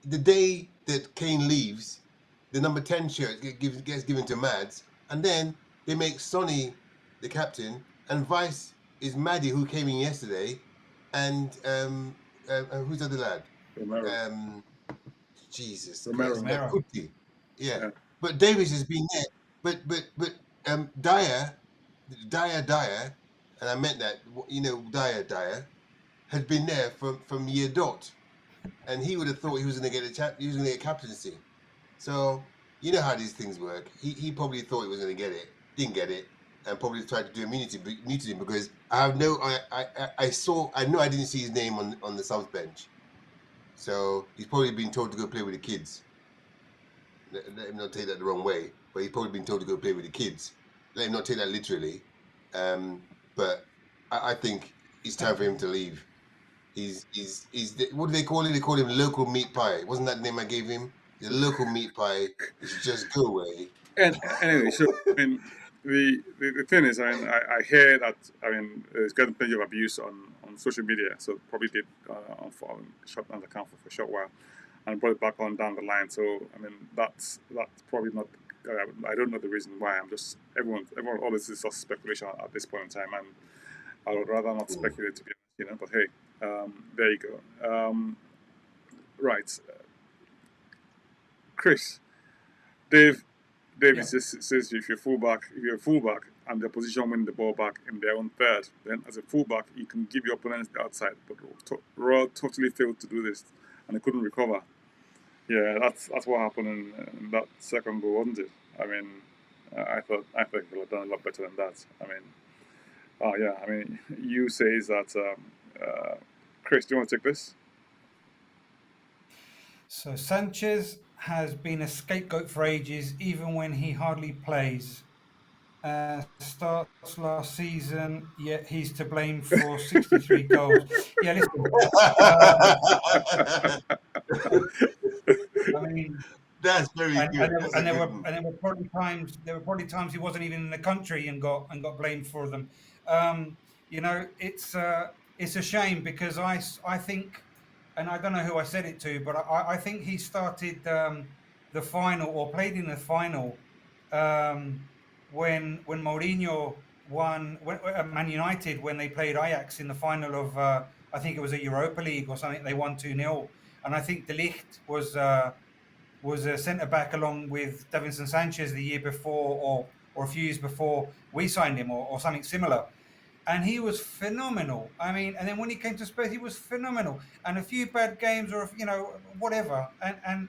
The day that Kane leaves, the number 10 shirt gets given to Mads, and then they make Sonny the captain, and Vice is Maddie, who came in yesterday, and who's the other lad? Romero. Jesus, Romero. Kuti. Yeah, but Davis has been there. But Dyer, and I meant that. Dyer had been there from year dot, and he would have thought he was going to get he was going to get captaincy. So you know how these things work. He probably thought he was going to get it, didn't get it, and probably tried to do immunity because I know I didn't see his name on the subs bench, so he's probably been told to go play with the kids. Let him not take that the wrong way, but he's probably been told to go play with the kids. Let him not take that literally, but I think it's time for him to leave. He's what do they call it? They call him local meat pie. Wasn't that the name I gave him? The local meat pie. He should just go away. And anyway, so I mean, the thing is, I mean, I hear that there's gotten plenty of abuse on social media. So probably did shut down the account for a short while, and brought it back on down the line. So I mean, that's probably not. I don't know the reason why. I'm just everyone. All this is just speculation at this point in time, and I would rather not speculate, to be honest. But hey, there you go. Right, Chris, Dave says if you're a fullback and the opposition win the ball back in their own third, then as a fullback you can give your opponents the outside. But Royal totally failed to do this, and they couldn't recover. Yeah, that's what happened in that second goal, wasn't it? I mean, I thought they could have done a lot better than that. I mean, you say that. Chris, do you want to take this? So Sanchez has been a scapegoat for ages, even when he hardly plays. Starts last season, yet he's to blame for 63 goals. Yeah, listen. I mean, that's very good. And there were probably times he wasn't even in the country and got blamed for them. It's a shame because I think, and I don't know who I said it to, but I think he started the final or played in the final when Mourinho won Man United when they played Ajax in the final of I think it was a Europa League or something. They won 2-0, and I think De Ligt was a centre back along with Davinson Sanchez the year before or a few years before we signed him or something similar. And he was phenomenal. I mean, and then when he came to Spurs, he was phenomenal. And a few bad games or whatever, and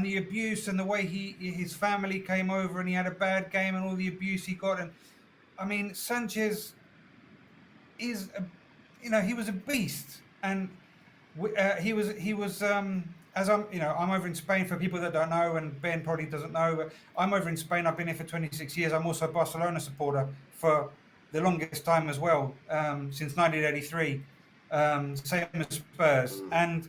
the abuse and the way his family came over and he had a bad game and all the abuse he got. And I mean, Sanchez is, he was a beast, and he was. As I'm over in Spain for people that don't know, and Ben probably doesn't know, but I'm over in Spain. I've been here for 26 years. I'm also a Barcelona supporter for the longest time as well, since 1983, same as Spurs. And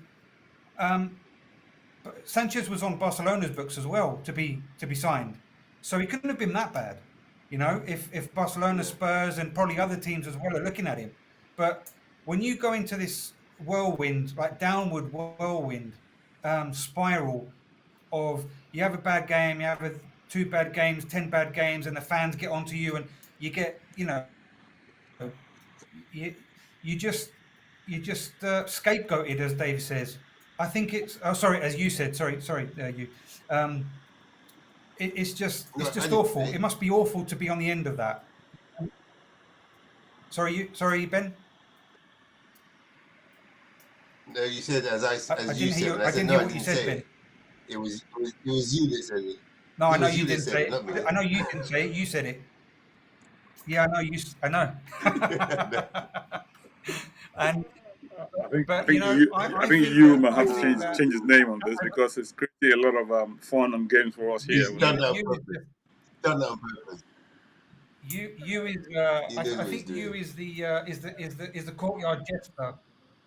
Sanchez was on Barcelona's books as well to be signed, so he couldn't have been that bad, if Barcelona, Spurs, and probably other teams as well are looking at him. But when you go into this whirlwind, like downward whirlwind spiral of you have a bad game, you have 2 bad games, 10 bad games, and the fans get onto you, and you get, you just scapegoated, as Dave says. I think it's as you said. Sorry, you. It's just awful. It must be awful to be on the end of that. Sorry, Ben. No, you said as you said. I didn't hear what you said, Ben. It was you that said it. No, I It know was you you that didn't said say it, not me. it. I know you didn't say it. You said it. Yeah, I know you. I know. And I but you think know, I I think think you that might have to change his name on this I, because it's creating a lot of fun and games for us here. He's done that on you purpose. Done that on purpose. you is He knows I what he's think you doing. is the courtyard jester,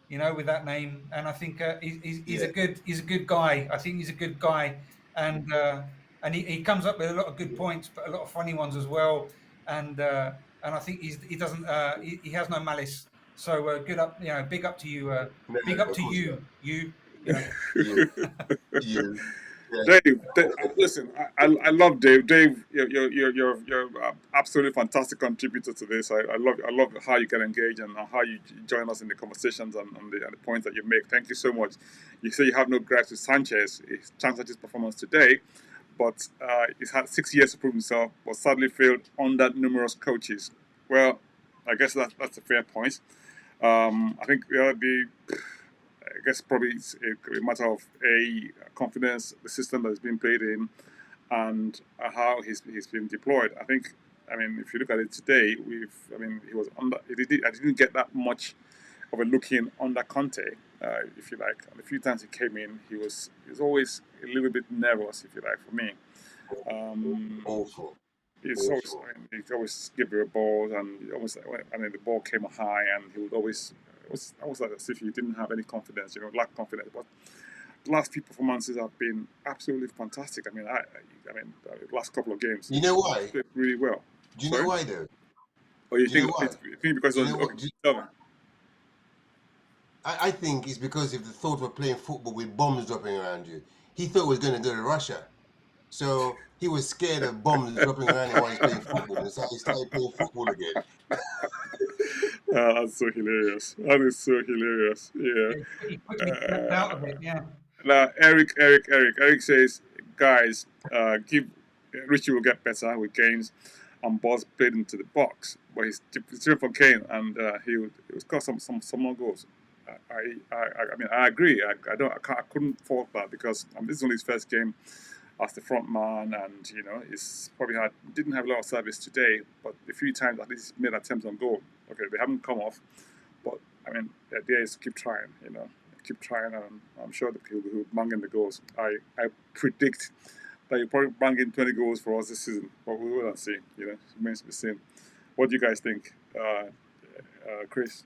you know, with that name. And I think he's Yeah, a good guy. I think he's a good guy, and he comes up with a lot of good points, but a lot of funny ones as well. And I think he doesn't he has no malice. So good up, you know, big up to you, no, big up of to course not. you know. You, you. Yeah, Dave, listen, I love Dave. Dave, you're absolutely fantastic contributor to this. I love how you get engaged and how you join us in the conversations and the points that you make. Thank you so much. You say you have no gripes with Sanchez's performance today, but he's had 6 years to prove himself, but sadly failed under numerous coaches. Well, I guess that's a fair point. I think I guess probably it's a matter of confidence, the system that is being played in, and how he's been deployed. I mean, if you look at it today, he was under. I didn't get that much of a look in under Conte, if you like. And the few times he came in, he was always a little bit nervous, if you like, for me. awful. He's always, he always give you a ball, and the ball came high, and he would always. It was almost like as if he didn't have any confidence, lack confidence. But the last few performances have been absolutely fantastic. The last couple of games, You know why? played really well. Do you know Sorry? why though? Or you Do you know think why? you think because Do you of know what? tell me. I think it's because of the thought of playing football with bombs dropping around you. He thought he was going to go to Russia. So he was scared of bombs dropping around him while he's playing football. And so he started playing football again. That's so hilarious. That is so hilarious. Yeah. Yeah, he quickly snapped out of it. Yeah. Now, Eric says, guys, give Richie will get better with games and balls played into the box, but he's different from Kane, and he would score some more goals. I agree. I couldn't fault that because this is only his first game as the front man, and he's probably didn't have a lot of service today, but a few times at least made attempts on goal. Okay, they haven't come off, but the idea is to keep trying. Keep trying, and I'm sure that he'll bang in the goals. I predict that he'll probably bang in 20 goals for us this season, but we will not see. It remains to be seen. What do you guys think, Chris?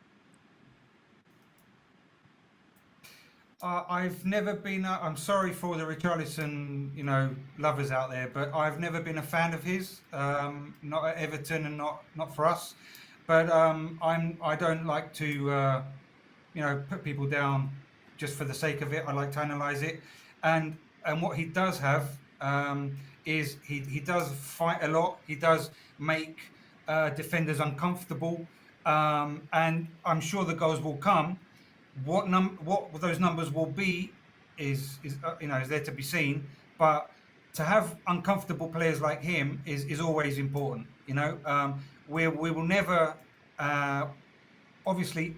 I've never been. I'm sorry for the Richarlison, lovers out there, but I've never been a fan of his. Not at Everton and not for us. But I don't like to put people down just for the sake of it. I like to analyze it, and what he does have is he does fight a lot. He does make defenders uncomfortable, and I'm sure the goals will come. What those numbers will be is there to be seen. But to have uncomfortable players like him is always important. We will never obviously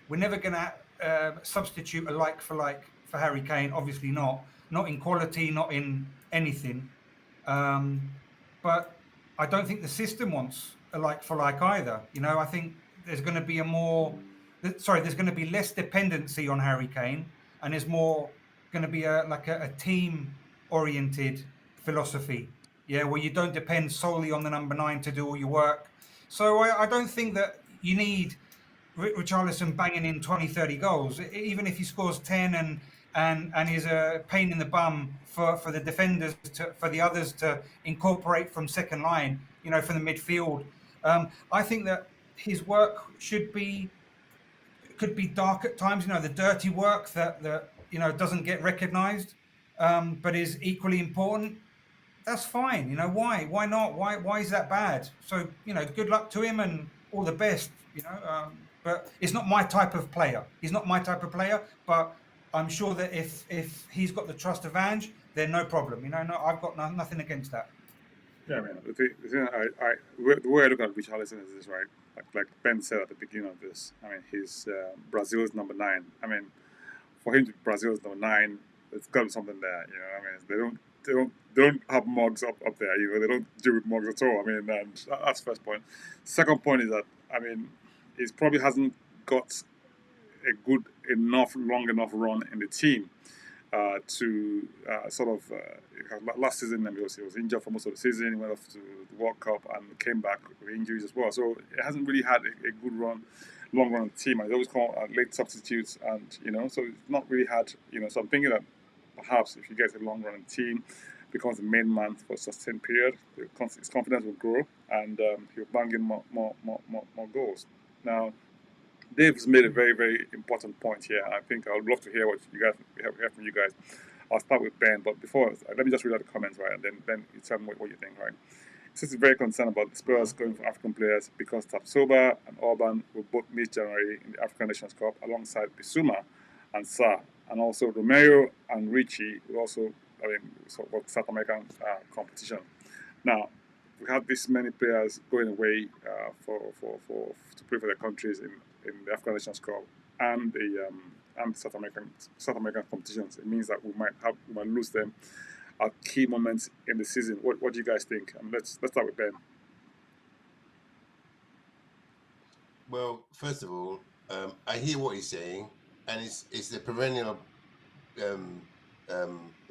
we're never going to substitute a like for like for Harry Kane. Obviously not in quality, not in anything. But I don't think the system wants a like for like either. I think there's going to be there's going to be less dependency on Harry Kane, and there's more going to be a team oriented philosophy. Yeah, where you don't depend solely on the number 9 to do all your work. So I don't think that you need Richarlison banging in 20, 30 goals, even if he scores 10 and is a pain in the bum for the defenders, for the others to incorporate from second line, from the midfield. I think that his work could be dark at times, the dirty work that doesn't get recognised, but is equally important. That's fine. Why not? Why is that bad? So, good luck to him and all the best, but it's not my type of player. He's not my type of player, but I'm sure that if he's got the trust of Ange, then no problem. No, I've got nothing against that. Yeah, the way I look at Richarlison is this, right? Like Ben said at the beginning of this. He's Brazil's number 9. For him to be Brazil's number 9, there's got to be something there. You know, I mean, they don't have mugs up there. You know, they don't deal with mugs at all. I mean, and that's the first point. Second point is that, I mean, he probably hasn't got a good enough, long enough run in the team to sort of last season. He was injured for most of the season. He went off to the World Cup and came back with injuries as well. So it hasn't really had a good run, long run of the team. And he's always called late substitutes, and so he's not really had. So I'm thinking that perhaps if he gets a long run in the team, becomes the main man for a sustained period, his confidence will grow, and he'll bang in more goals. Now, Dave's made a very, very important point here. I think I would love to hear what you guys hear from you guys. I'll start with Ben, but before, let me just read out the comments, right, and then you tell me what you think, right? He's very concerned about the Spurs going for African players because Tapsoba and Orban will both miss January in the African Nations Cup alongside Bissouma and Sarr, and also Romero and Richie will also, sort of South American competition. Now, we have this many players going away to play for their countries in the African Nations Cup and the South American competitions. It means that we might lose them at key moments in the season. What do you guys think? Let's start with Ben. Well, first of all, I hear what he's saying, and it's the perennial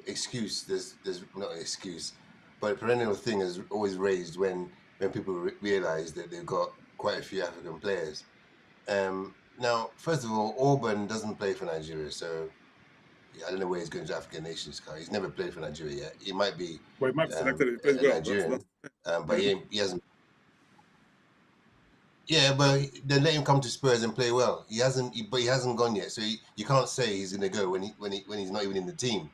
excuse. There's not an excuse, but a perennial thing is always raised when people realize that they've got quite a few African players. Now, first of all, Orban doesn't play for Nigeria, so I don't know where he's going to African Nations Cup. He's never played for Nigeria yet. He might be. Well, he might be selected Nigerian, but he hasn't. Yeah, but then let him come to Spurs and play well. He hasn't gone yet, so you can't say he's going to go when he's not even in the team.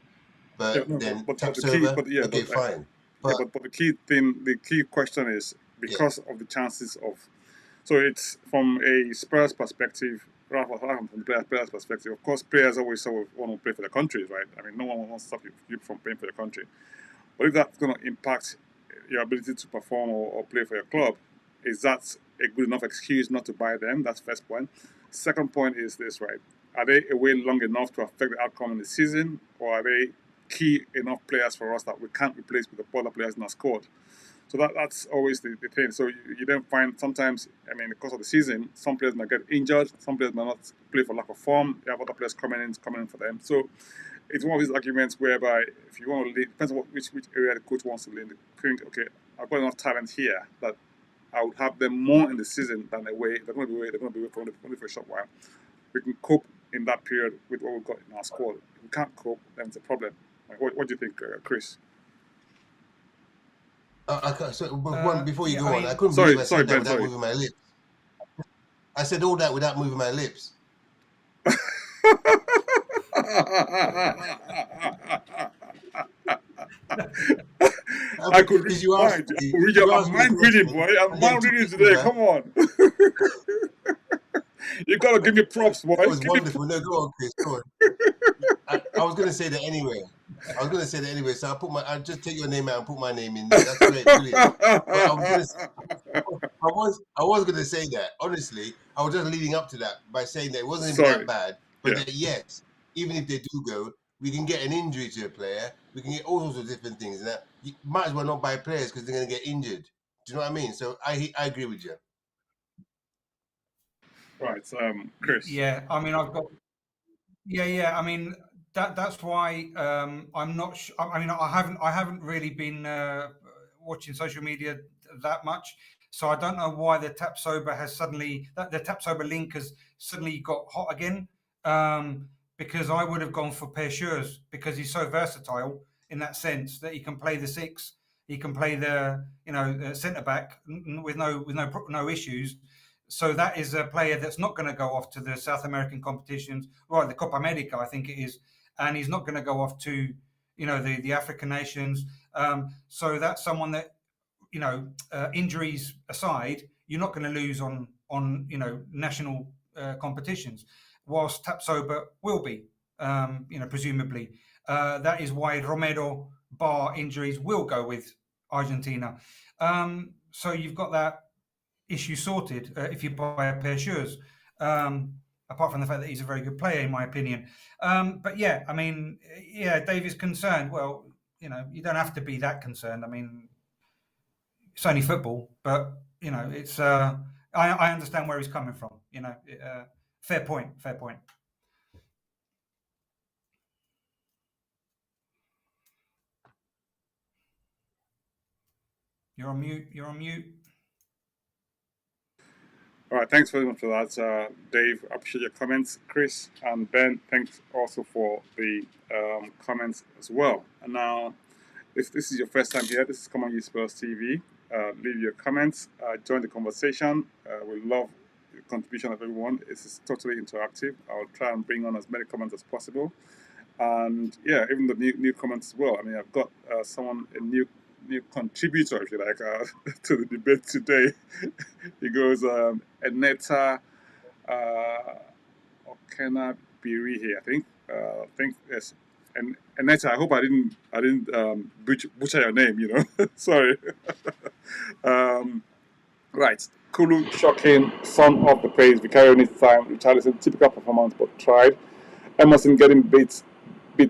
But fine. But the key question is because of the chances of. So it's from a Spurs perspective, rather from the players' perspective. Of course, players always want to play for their countries, right? I mean, no one wants to stop you from playing for your country. But if that's going to impact your ability to perform or play for your club, is that a good enough excuse not to buy them? That's the first point. Second point is this, right? Are they away long enough to affect the outcome in the season, or are they key enough players for us that we can't replace with the other players in our squad? So that's always the thing. So you then find sometimes, in the course of the season, some players might get injured, some players might not play for lack of form. You have other players coming in for them. So it's one of these arguments whereby if you want to lead, depends on which area the coach wants to lead. Think, okay, I've got enough talent here that I would have them more in the season than away. They're going to be away. They're going to be away for a short while. We can cope in that period with what we've got in our squad. If we can't cope, then it's a problem. What do you think, Chris? Before you go on, I couldn't believe I said that without moving my lips. I said all that without moving my lips. I could read your mind. I'm mind reading, boy. I'm mind reading today. Come on. You gotta give me props, boy. It was wonderful. No, go on, Chris. Go on. I was going to say that anyway. So I'll just take your name out and put my name in there. That's great, brilliant. But I was going to say that. Honestly, I was just leading up to that by saying that it wasn't even that bad. But that yes, even if they do go, we can get an injury to a player. We can get all sorts of different things. And that you might as well not buy players because they're going to get injured. Do you know what I mean? So I agree with you. Right, Chris. Yeah, I've got. Yeah. That's why I'm not. I haven't really been watching social media that much, so I don't know why the Tapsoba the Tapsoba link has suddenly got hot again. Because I would have gone for Percheurs because he's so versatile in that sense that he can play the six, he can play the centre back with no issues. So that is a player that's not going to go off to the South American competitions, right? The Copa America, I think it is, and he's not going to go off to the African nations. So that's someone that injuries aside, you're not going to lose on national competitions. Whilst Tapsoba will be, presumably. That is why Romero, bar injuries, will go with Argentina. So you've got that issue sorted if you buy a Percheurs. apart from the fact that he's a very good player, in my opinion. But yeah, I mean, yeah, Dave is concerned. Well, you know, you don't have to be that concerned. I mean, it's only football, but you know, it's. I understand where he's coming from. You know, fair point. Fair point. You're on mute. You're on mute. All right, thanks very much for that, Dave. I appreciate your comments. Chris and Ben, thanks also for the comments as well. And now, if this is your first time here, this is Come On You Spurs TV. Leave your comments, join the conversation. We love the contribution of everyone. It's totally interactive. I'll try and bring on as many comments as possible. And yeah, even the new comments as well. I mean, I've got a new contributor, if you like, to the debate today. He goes, Eneta Okena Biri here, I think yes. And Eneta, I hope I didn't butcher your name, you know. Sorry. Right. Kulu shocking, son of the praise, Vicario needs time, Richarlison typical performance but tried. Emerson getting beat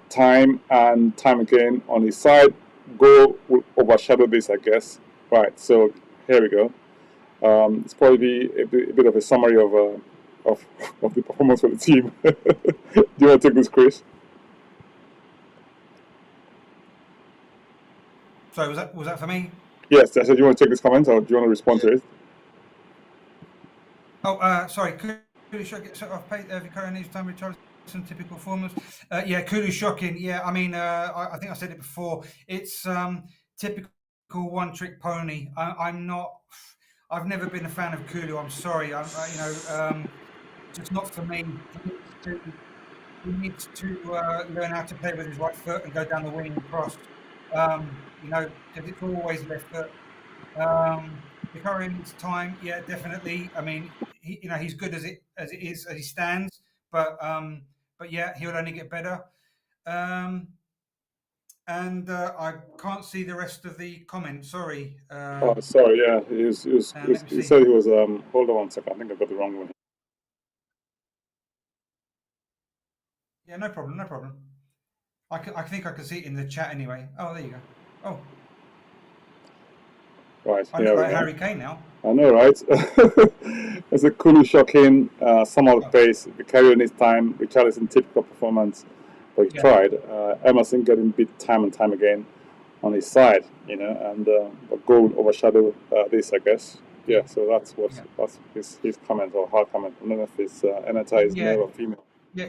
time and time again on his side. Goal will overshadow this, I guess. Right, so here we go. It's probably a bit of a summary of the performance for the team. Do you want to take this, Chris? Sorry, was that for me? Yes, I said, do you want to take this comment or do you want to respond to it? Oh, sorry. Kulu shocking, sort of Vicario needs time, Richarlison typical performance. Yeah, Kulu shocking. Yeah, I mean, I think I said it before. It's typical one-trick pony. I've never been a fan of Kulu. I'm sorry. Just not for me. He needs to learn how to play with his right foot and go down the wing and cross. You know, because it's always left foot. Vicario needs time. Yeah, definitely. I mean, he's good as he stands. But yeah, he'll only get better. And I can't see the rest of the comment. Sorry. Sorry. Yeah, he said he was. Hold on one second. I think I got the wrong one. Yeah, no problem. I think I can see it in the chat anyway. Oh, there you go. Oh. Right. I look like Harry Kane now. I know, right? It's a Kulu shocking, some of the pace. Vicario needs time. Richarlison typical performance, but he tried. Emerson getting beat time and time again on his side, you know, and but goal will overshadow this, I guess. Yeah, so that's his comment or her comment. I don't know if it's Eneta is male or female. Yeah.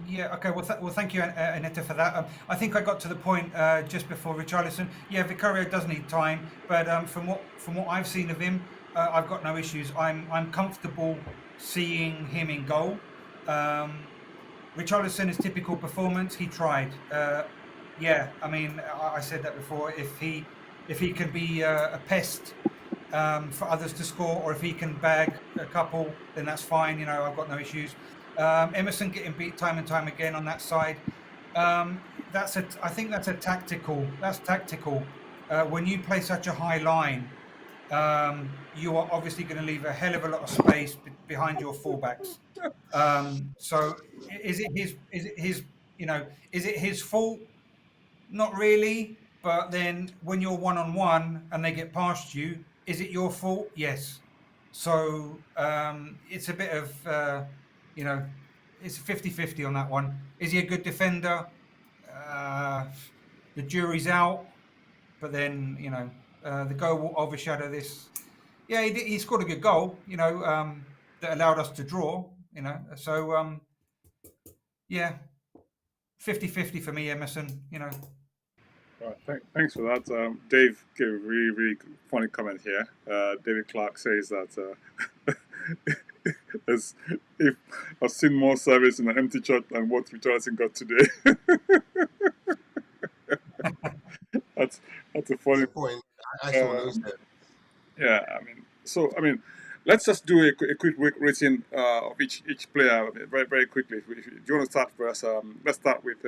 Yeah. Okay. Well, thank you, Aneta, for that. I think I got to the point just before Richarlison. Yeah, Vicario does need time, but from what I've seen of him, I've got no issues. I'm comfortable seeing him in goal. Richarlison is typical performance. He tried. Yeah. I mean, I said that before. If he can be a pest for others to score, or if he can bag a couple, then that's fine. You know, I've got no issues. Emerson getting beat time and time again on that side. I think that's tactical. That's tactical. When you play such a high line, you are obviously going to leave a hell of a lot of space behind your fullbacks. So is it his fault? Not really. But then when you're one-on-one and they get past you, is it your fault? Yes. So it's a bit of it's 50-50 on that one. Is he a good defender? The jury's out, but then the goal will overshadow this. Yeah, he scored a good goal, that allowed us to draw, so yeah, 50-50 for me, Emerson, Right, thanks for that. Dave gave a really, really funny comment here. David Clark says that if I've seen more service in an empty church than what Richarlison got today. that's a funny point. I saw no service. Yeah, I mean, let's just do a quick rating of each player very, very quickly. If you want to start first, let's start with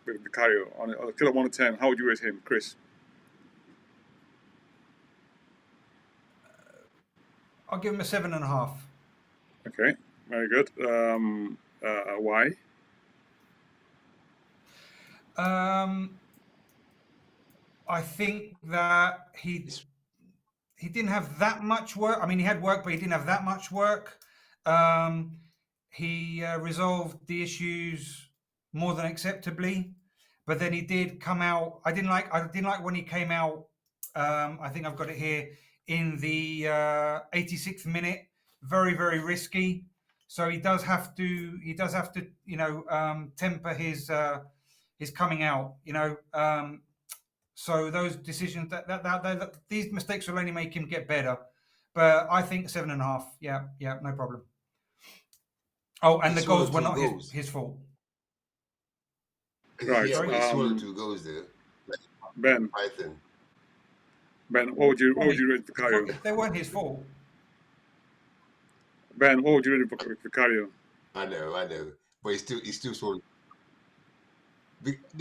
Vicario. On a scale of 1 to 10, how would you rate him, Chris? I'll give him a 7.5. Okay, very good. Why? I think that he didn't have that much work. I mean, he had work, but he didn't have that much work. He resolved the issues more than acceptably, but then he did come out. I didn't like when he came out. I think I've got it here in the 86th minute. Very, very risky. So he does have to, temper his coming out. So those decisions that these mistakes will only make him get better. But I think 7.5. Yeah, no problem. Oh, and the goals were not his fault. Right. Yeah, but he swallowed 2 goals there. Ben. Python. Ben, what would you rate Vicario? They weren't his fault. Ben, what would you rate Vicario? I know, but he still swallowed.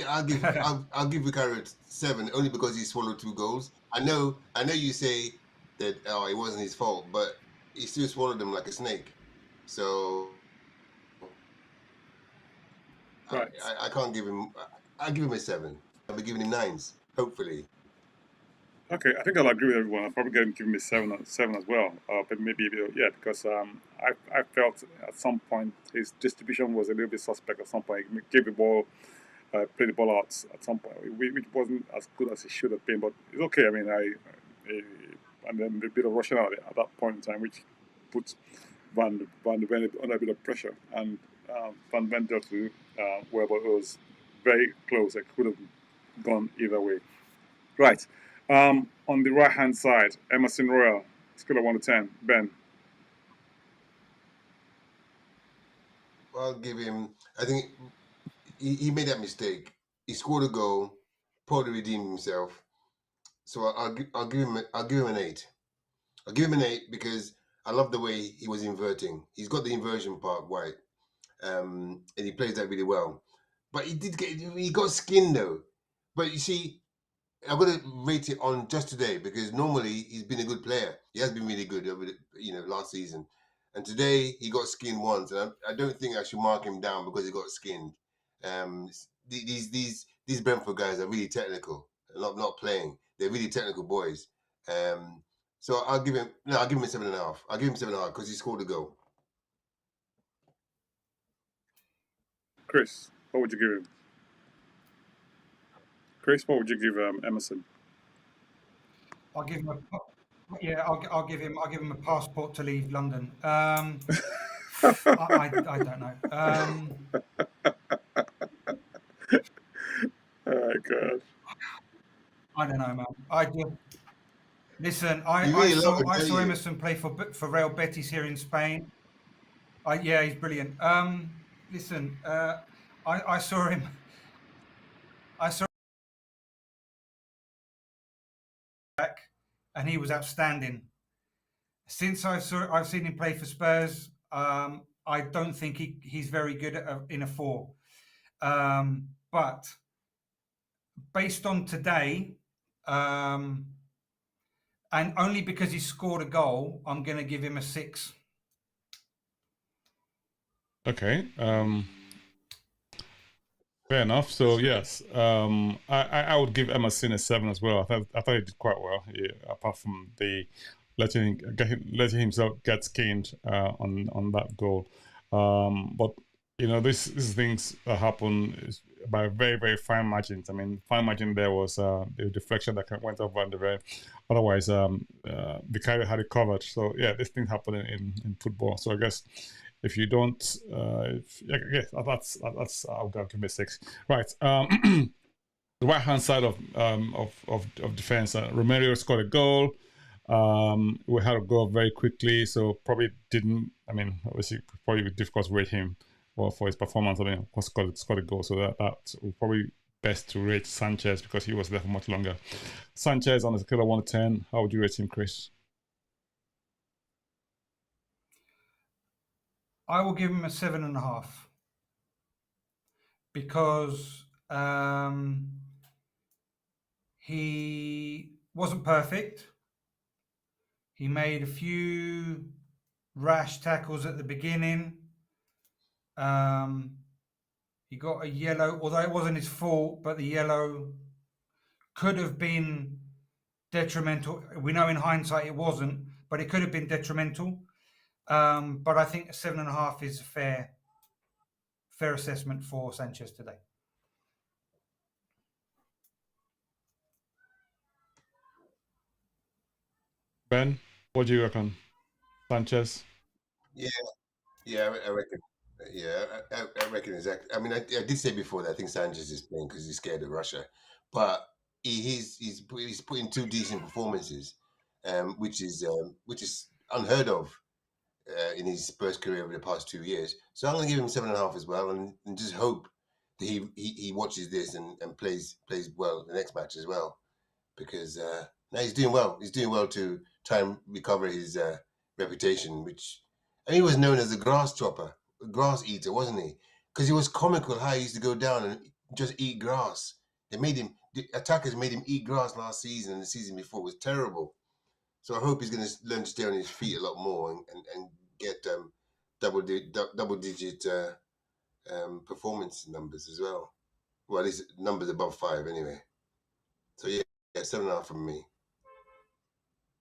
I'll give Vicario 7 only because he swallowed 2 goals. I know you say that it wasn't his fault, but he still swallowed them like a snake. So right. I can't give him. I'll give him a 7. I'll be giving him 9s, hopefully. Okay, I think I'll agree with everyone. I'll probably give him a 7 as well. But maybe because I felt at some point his distribution was a little bit suspect. At some point, he gave the ball. Played the ball out at some point, which wasn't as good as it should have been, but it's okay. I mean, and then a bit of rushing out at that point in time, which puts Van de Ven under a bit of pressure, and Van Ven dealt with well, but it was very close. It could have gone either way. Right. On the right hand side, Emerson Royal, scale of 1 to 10. Ben. I'll give him. I think he made that mistake. He scored a goal, probably redeemed himself. So I'll give him an 8. I'll give him an 8 because I love the way he was inverting. He's got the inversion part right, and he plays that really well. But he got skinned though. But you see, I'm going to rate it on just today because normally he's been a good player. He has been really good over last season. And today he got skinned once, and I don't think I should mark him down because he got skinned. These Brentford guys are really technical, not playing. They're really technical boys. So I'll give him a 7.5. I'll give him 7.5 because he scored a goal. Chris, what would you give him? Chris, what would you give Emerson? I'll give him I'll give him a passport to leave London. I don't know. Oh God. I don't know, man. I really saw Emerson play for Real Betis here in Spain. Yeah, he's brilliant. Listen, I saw him. Back, and he was outstanding. Since I've seen him play for Spurs, I don't think he's very good in a 4. But based on today, and only because he scored a goal, I'm going to give him a 6. Okay. Fair enough. So yes, I would give Emerson a 7 as well. I thought he did quite well. Apart from the letting himself get skinned on that goal, but these things that happen by very, very fine margins. I mean, fine margin there was the deflection that went off Van de Ven. Otherwise, Vicario had it covered. So yeah, this thing happened in football. So I guess if you don't, that's I'll give him a 6. Right. The right hand side of defense, Romero scored a goal. We had to go up very quickly, so probably didn't. I mean, obviously, probably difficult to rate him for his performance. I mean, of course, scored a goal, so that will probably best to rate Sanchez because he was there for much longer. Sanchez on a scale of 1 to 10, how would you rate him, Chris? I will give him a 7.5 because he wasn't perfect. He made a few rash tackles at the beginning. He got a yellow, although it wasn't his fault, but the yellow could have been detrimental. We know in hindsight it wasn't, but it could have been detrimental. But I think 7.5 is a fair assessment for Sanchez today. Ben, what do you reckon? Sanchez? Yeah, I reckon. Yeah, I reckon exactly. I mean, I did say before that I think Sanchez is playing because he's scared of Russia, but he's putting 2 decent performances, which is unheard of in his Spurs career over the past 2 years. So I'm going to give him 7.5 as well, and just hope that he watches this and plays well the next match as well, because now he's doing well. He's doing well to try and recover his reputation, which, and he was known as a grass chopper, a grass eater, wasn't he? Because he was comical how he used to go down and just eat grass. The attackers made him eat grass last season, and the season before was terrible. So I hope he's going to learn to stay on his feet a lot more and get double digit performance numbers as well. Well, at least numbers above 5 anyway. So yeah, 7.5 from me.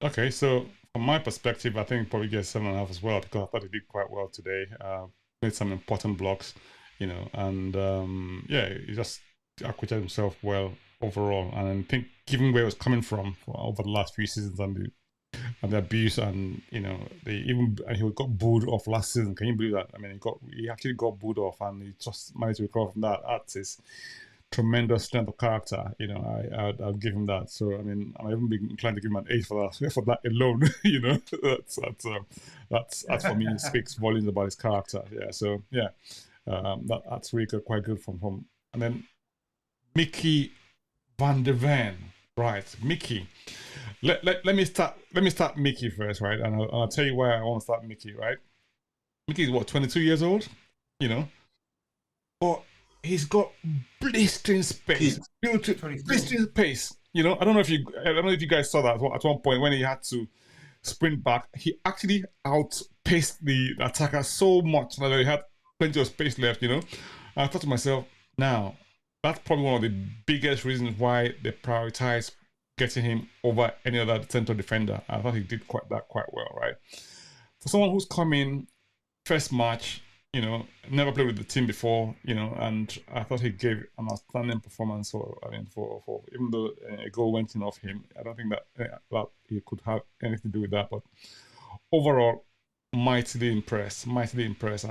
Okay, so from my perspective, I think probably get 7.5 as well, because I thought he did quite well today. Made some important blocks, and yeah, he just acquitted himself well overall. And I think, given where he was coming from over the last few seasons and the abuse, and he got booed off last season. Can you believe that? I mean, he actually got booed off, and he just managed to recover from that. That's his tremendous strength of character. I'll give him that. So I mean, I'm even inclined to give him an 8 for that alone. That's for me speaks volumes about his character. Yeah. So yeah, that's really quite good from. And then Mickey van der Ven, right? Mickey. Let me start Mickey first, right? And I'll tell you why I want to start Mickey, right? Mickey is what, 22 years old, but he's got blistering space, blistering pace. I don't know if you guys saw that at one point when he had to sprint back. He actually outpaced the attacker so much that he had plenty of space left. I thought to myself, now that's probably one of the biggest reasons why they prioritize getting him over any other central defender. I thought he did quite well, right? For someone who's come in first match, never played with the team before, and I thought he gave an outstanding performance. For even though a goal went in off him, I don't think that he could have anything to do with that. But overall, mightily impressed, and I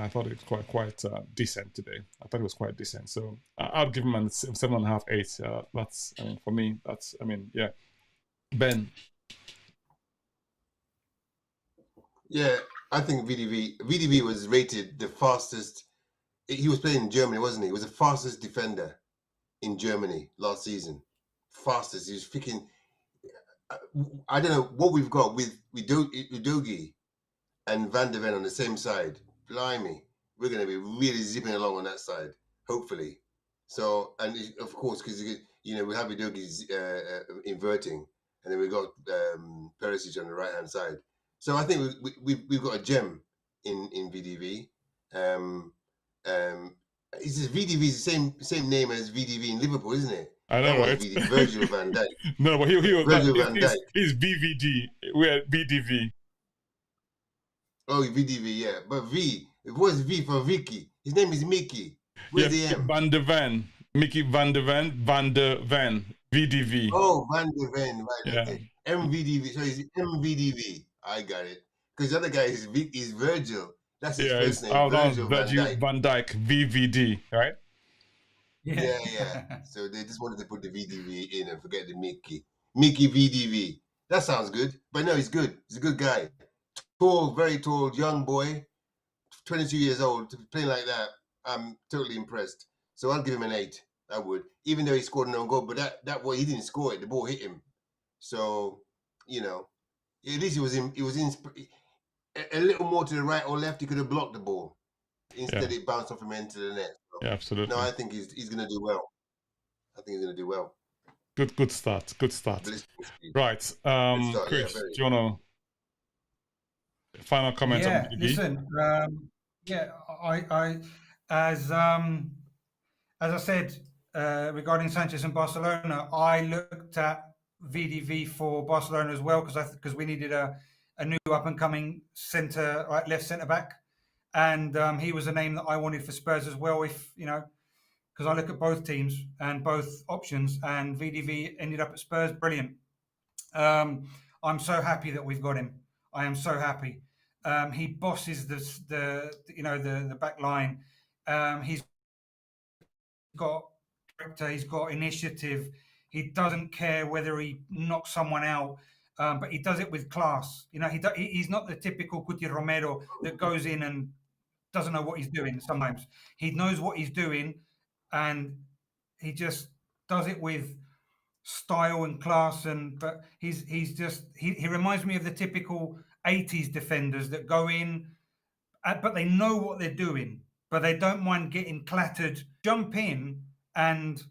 thought it was quite decent today. I thought it was quite decent. So I'll give him a 7.5, 8. That's, for me, that's, yeah. Ben. Yeah, I think VDV was rated the fastest. He was playing in Germany, wasn't he? He was the fastest defender in Germany last season. Fastest. He was freaking. I don't know what we've got with Udogie and Van der Ven on the same side. Blimey, we're going to be really zipping along on that side, hopefully. So, and of course, because we have Udogie's inverting, and then we've got Perisic on the right hand side. So I think we've got a gem in VDV. It's VDV's the same name as VDV in Liverpool, isn't it? I know, right? Virgil van Dijk. No, but Virgil van Dijk. He's VVD. We're VDV. Oh, VDV, yeah. But what's V for Vicky? His name is Mickey. Where's the M? Van der Ven. Mickey van der Ven. VDV. Oh, Van der Ven, right. Yeah. Okay. MVDV. So it's MVDV. I got it. Because the other guy is Virgil. That's his first name. Virgil van Dijk. VVD, right? Yeah. So they just wanted to put the VDV in and forget the Mickey. Mickey VDV. That sounds good. But no, he's good. He's a good guy. Tall, very tall, young boy. 22 years old. Playing like that, I'm totally impressed. So I'll give him an 8. I would. Even though he scored an own goal. But that boy, he didn't score it. The ball hit him. So, at least he was in a little more to the right or left, he could have blocked the ball. Instead, it bounced off him into the net. So, yeah, absolutely. No, I think he's going to do well. Good start. Right. Chris, do you want to Final comments on Yeah, VDV? listen, yeah, as I said, regarding Sanchez and Barcelona, I looked at VDV for Barcelona as well because we needed a new up and coming centre, right, left centre back, and he was a name that I wanted for Spurs as well. If you know, because I look at both teams and both options, and VDV ended up at Spurs. Brilliant. I'm so happy that we've got him. I am so happy. He bosses the back line. He's got character. He's got initiative. He doesn't care whether he knocks someone out, but he does it with class. You know, he's not the typical Cuti Romero that goes in and doesn't know what he's doing. Sometimes he knows what he's doing, and he just does it with style and class. And but he reminds me of the typical 80s defenders that go in, but they know what they're doing, but they don't mind getting clattered, jump in, and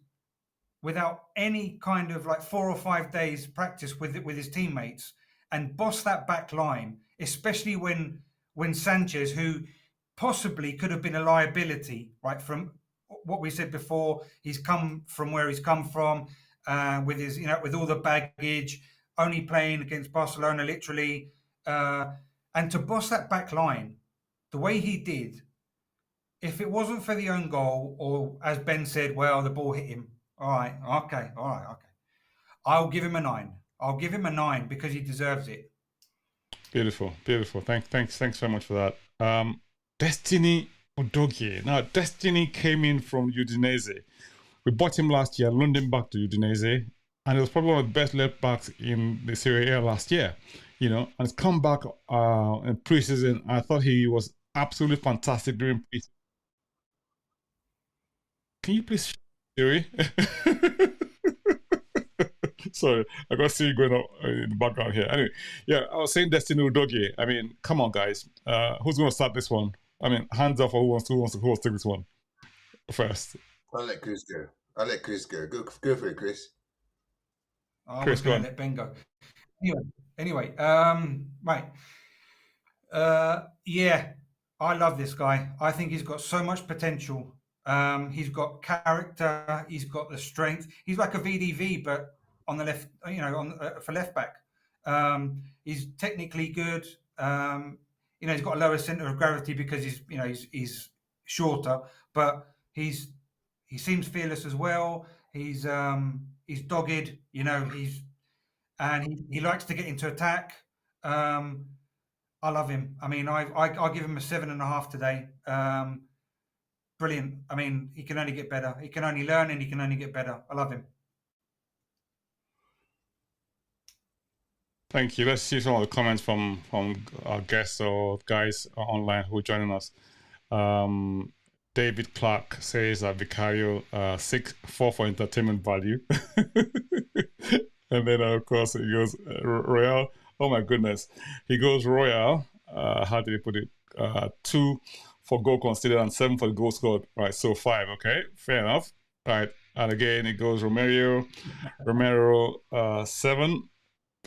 without any kind of like 4 or 5 days practice with his teammates, and boss that back line, especially when Sanchez, who possibly could have been a liability, right, from what we said before, he's come from where he's come from, with his, you know, with all the baggage, only playing against Barcelona literally, and to boss that back line the way he did, if it wasn't for the own goal, or as Ben said, well, the ball hit him. All right, okay. I'll give him a 9. I'll give him a 9 because he deserves it. Beautiful. Thanks very much for that. Destiny Udogie. Now, Destiny came in from Udinese. We bought him last year, loaned him back to Udinese, and he was probably one of the best left backs in the Serie A last year. You know, and he's come back in preseason. I thought he was absolutely fantastic during preseason. Can you please, Siri? Sorry, I got to see you going on in the background here. Anyway, yeah, I was saying Destiny Udogie. I mean, come on, guys. Who's going to start this one? I mean, hands up for who wants to take this one first. I'll let Chris go. Go for it, Chris. I was going to let Ben go. Anyway, right. Yeah, I love this guy. I think he's got so much potential. He's got character. He's got the strength. He's like a VDV, but on the left, you know, for left back. He's technically good. You know, he's got a lower center of gravity because he's shorter, but he seems fearless as well. He's dogged. You know, he likes to get into attack. I love him. I mean, I'll give him a 7.5 today. Brilliant. I mean, he can only get better. He can only learn, and he can only get better. I love him. Thank you. Let's see some of the comments from our guests or guys online who are joining us. David Clark says that Vicario 6-4 for entertainment value. And then, of course, he goes Royal. Oh, my goodness. He goes Royal. How did he put it? 2 for goal considered and 7 for the goal scored. Right, so 5. Okay, fair enough. Right, and again, it goes Romero 7.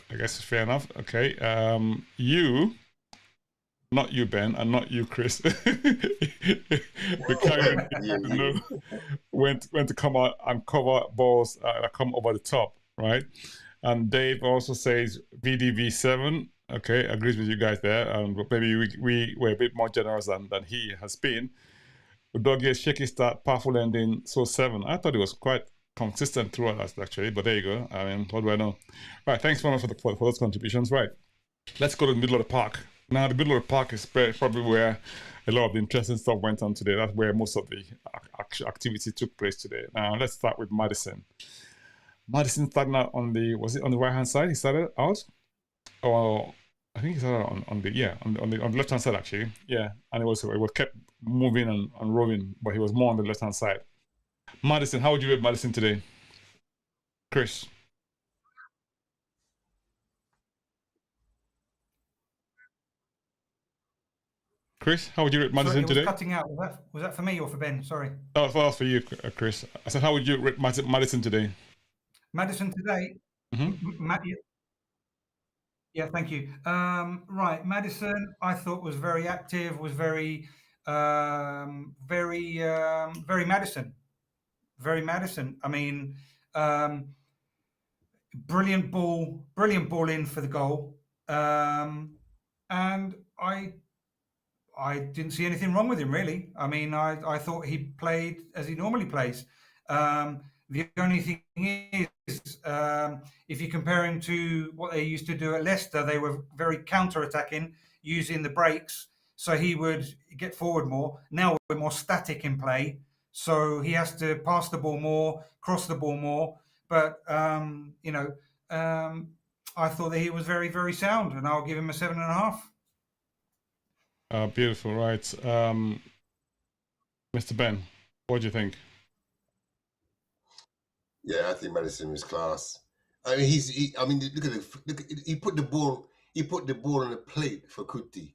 I guess it's fair enough. Okay, you, not you, Ben, and not you, Chris. went to come out and cover balls that come over the top, right? And Dave also says VDV 7. Okay, agrees with you guys there. And maybe we were a bit more generous than he has been. Udogie, shaky start, powerful ending, so 7. I thought it was quite consistent throughout that, actually, but there you go. I mean, what do I know? Right, thanks very much for those contributions. Right, let's go to the middle of the park. Now, the middle of the park is probably where a lot of the interesting stuff went on today. That's where most of the activity took place today. Now, let's start with Maddison. Maddison started out on the, was it on the right-hand side? He started out? Or I think he started on the left-hand side, actually. Yeah, and it was kept moving and rolling, but he was more on the left-hand side. Maddison, how would you rate Maddison today? Chris? Chris, how would you rate Maddison today? It was cutting out. Was that for me or for Ben? Sorry. Oh, that was for you, Chris. I said, how would you rate Maddison today? Maddison today? Yeah, thank you. Right, Maddison, I thought was very active, was very Maddison. Very Maddison. I mean, brilliant ball in for the goal. And I didn't see anything wrong with him, really. I mean, I thought he played as he normally plays. The only thing is, if you compare him to what they used to do at Leicester, they were very counter-attacking, using the breaks, so he would get forward more. Now we're more static in play, so he has to pass the ball more, cross the ball more. But, I thought that he was very, very sound, and I'll give him a 7.5. Beautiful, right. Mr. Ben, what do you think? Yeah, I think Madison was class. I mean, he put the ball on the plate for Kuti.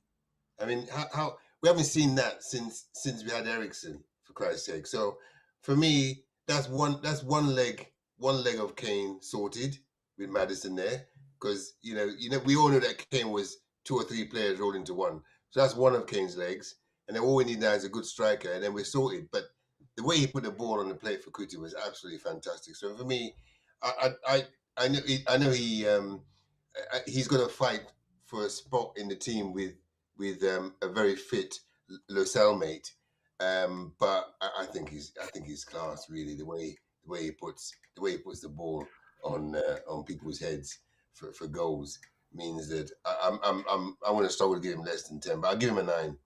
I mean, how we haven't seen that since we had Ericsson, for Christ's sake. So for me, that's one leg of Kane sorted with Madison there, because we all know that Kane was 2 or 3 players rolled into one. So that's one of Kane's legs, and then all we need now is a good striker, and then we're sorted. But the way he put the ball on the plate for Kuti was absolutely fantastic. So for me, I know he's going to fight for a spot in the team with a very fit Lo cellmate, but I think he's class, really. The way he puts the ball on people's heads for goals means that I'm going to struggle to give him less than 10, but I'll give him a 9.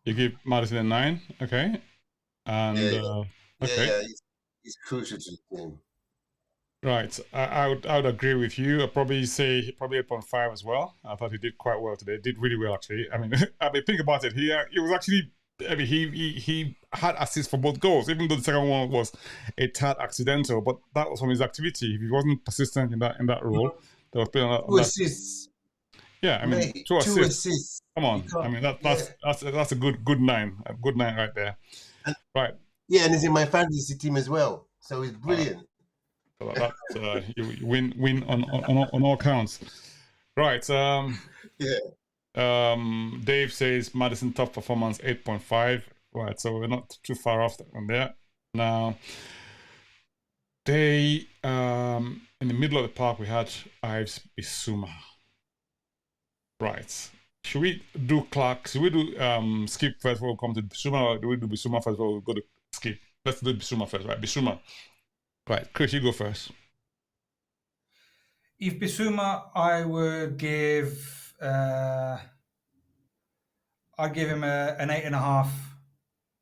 You give Madison a 9, okay? And okay, he's crucial to the team. Right, I would agree with you. I'd probably say 8.5 as well. I thought he did quite well today. Did really well, actually. I mean, think about it. He was actually. I mean, he had assists for both goals, even though the second one was a tad accidental. But that was from his activity. If he wasn't persistent in that role, that was playing on 2 assists. Yeah, I mean, Mate, 2 2 assists. Come on, I mean that's a good 9, a good 9 right there. Right. Yeah, and he's in my fantasy team as well, so he's brilliant. So that you win on all counts. Right. Dave says Madison top performance 8.5. Right, so we're not too far off on there. Now they in the middle of the park we had Ives Bissouma. Right. Should we do Clark? Should we do Skip first before we come to Bissouma, or do we do Bissouma first before we go to Skip? Let's do Bissouma first, right? Bissouma. Right, Chris, you go first. If Bissouma, I would give I'd give him an 8.5.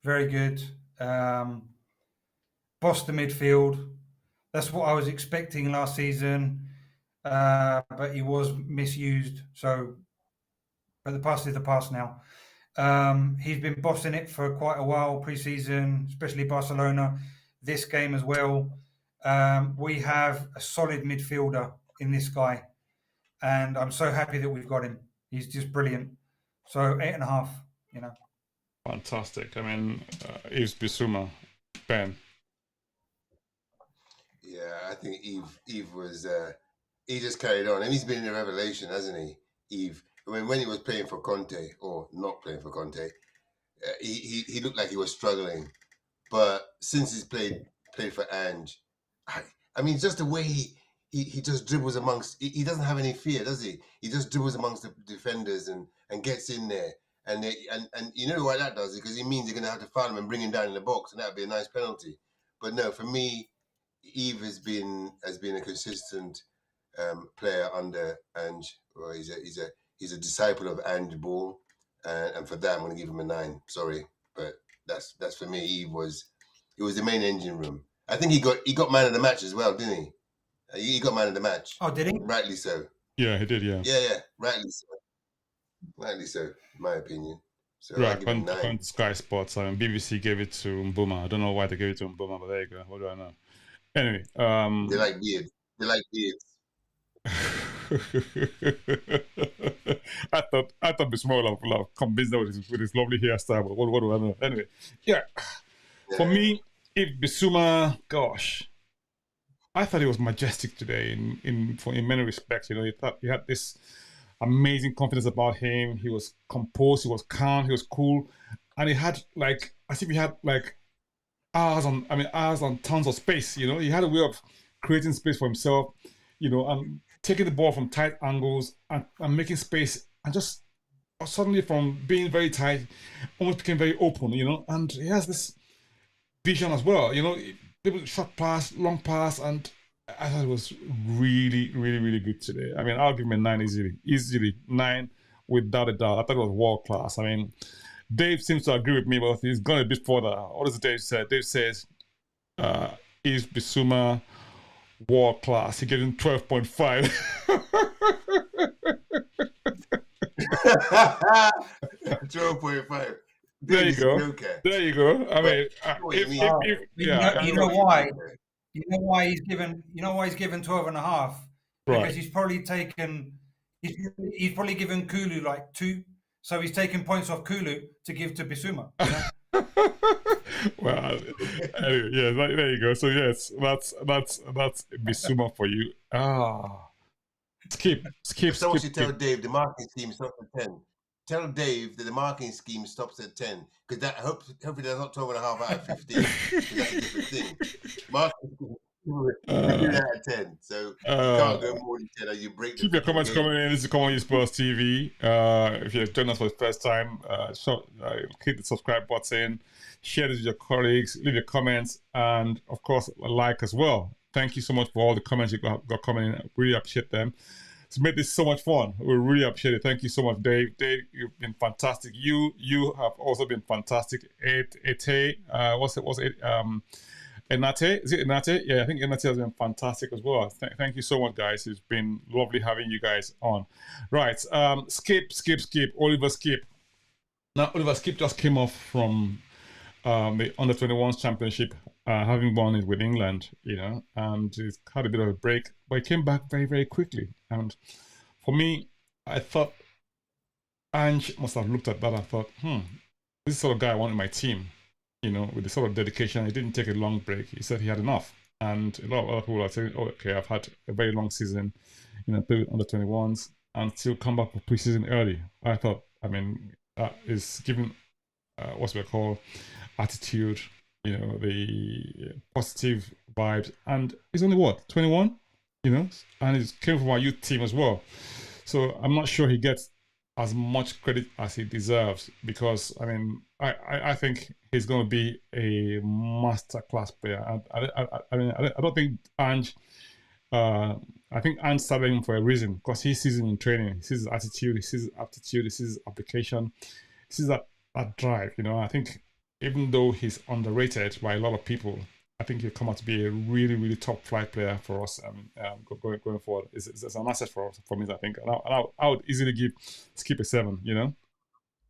Very good. Boss the midfield. That's what I was expecting last season, but he was misused. So, but the past is the past now. He's been bossing it for quite a while, pre-season, especially Barcelona. This game as well. We have a solid midfielder in this guy, and I'm so happy that we've got him. He's just brilliant. So 8.5, Fantastic. I mean, Yves Bissouma, Ben. Yeah, I think Yves was he just carried on, and he's been a revelation, hasn't he? Yves. I mean, when he was playing for Conte or not playing for Conte, he looked like he was struggling, but since he's played for Ange, I mean, just the way he just dribbles amongst. He doesn't have any fear, does he? He just dribbles amongst the defenders and gets in there, and you know why that does? Because he means you're going to have to foul him and bring him down in the box, and that'd be a nice penalty. But no, for me, Yves has been a consistent player under Ange. Well, he's a disciple of Ange Ball, and for that I'm going to give him a 9. Sorry, but that's for me. He was the main engine room. I think he got man of the match as well, didn't he? He got man of the match. Oh, did he? Rightly so. Yeah, he did. Yeah. Yeah. Rightly so. Rightly so, in my opinion. So right. I give him 9. Sky Sports. BBC gave it to Mbuma. I don't know why they gave it to Mbuma, but there you go. What do I know? Anyway, they like beards. I thought Bissouma would have convinced them with his lovely hairstyle, but what do I know? Anyway, yeah. For me, if Bissouma, gosh, I thought he was majestic today in many respects. You know, he had this amazing confidence about him. He was composed, he was calm, he was cool, and he had like as if he had like hours on tons of space. You know, he had a way of creating space for himself. You know, and taking the ball from tight angles and making space, and just suddenly from being very tight, almost became very open. You know, and he has this vision as well. You know, people short pass, long pass, and I thought it was really, really, really good today. I mean, I'll give him a 9 easily 9 without a doubt. I thought it was world class. I mean, Dave seems to agree with me, but he's gone a bit further. What does Dave say? Dave says, is Bissouma world class? He gave him 12.5. 12.5. There you go. There you go. I mean, you know why? You know why he's given? You know why he's given 12.5? Because Right. he's probably taken. He's probably given Kulu like 2, so he's taken points off Kulu to give to Bissouma. You know? Well, anyway, yeah, there you go. So yes, that's Bissouma for you. Skip. Someone should tell Dave the marking scheme stops at 10. Tell Dave that the marking scheme stops at 10, because that hopefully that's not 12.5 out of 15. That's a different thing. Marking scheme, you do that at 10, so you can't go more than 10, or you break the Keep your comments coming in. This is Common Use Spurs TV. If you're joining us for the first time, hit the subscribe button, share this with your colleagues, leave your comments, and of course, like as well. Thank you so much for all the comments you got coming in. I really appreciate them. It's made this so much fun. We really appreciate it. Thank you so much, Dave. Dave, you've been fantastic. You have also been fantastic. What's it? Enate, is it Enate? Yeah, I think Enate has been fantastic as well. Thank you so much, guys. It's been lovely having you guys on. Right, Skip. Oliver Skip. Now, Oliver Skip just came off from the under 21s championship, having won it with England, you know, and he's had a bit of a break, but he came back very, very quickly. And for me, I thought Ange must have looked at that and thought, this is the sort of guy I want in my team, you know, with the sort of dedication. He didn't take a long break. He said he had enough. And a lot of other people are saying, oh, okay, I've had a very long season, you know, play with under 21s and still come back for preseason early. I thought, I mean, that is giving what's we call attitude, you know, the positive vibes. And he's only what, 21, you know, and he came from our youth team as well. So I'm not sure he gets as much credit as he deserves, because I mean, I think he's going to be a masterclass player. I don't think Ange. I think Ange started him for a reason, because he sees him in training. He sees his attitude, he sees his aptitude, he sees his application, he sees that drive. You know, I think even though he's underrated by a lot of people, I think he'll come out to be a really, really top flight player for us going forward. It's an asset for me, I think. And I would easily give Skip a 7. You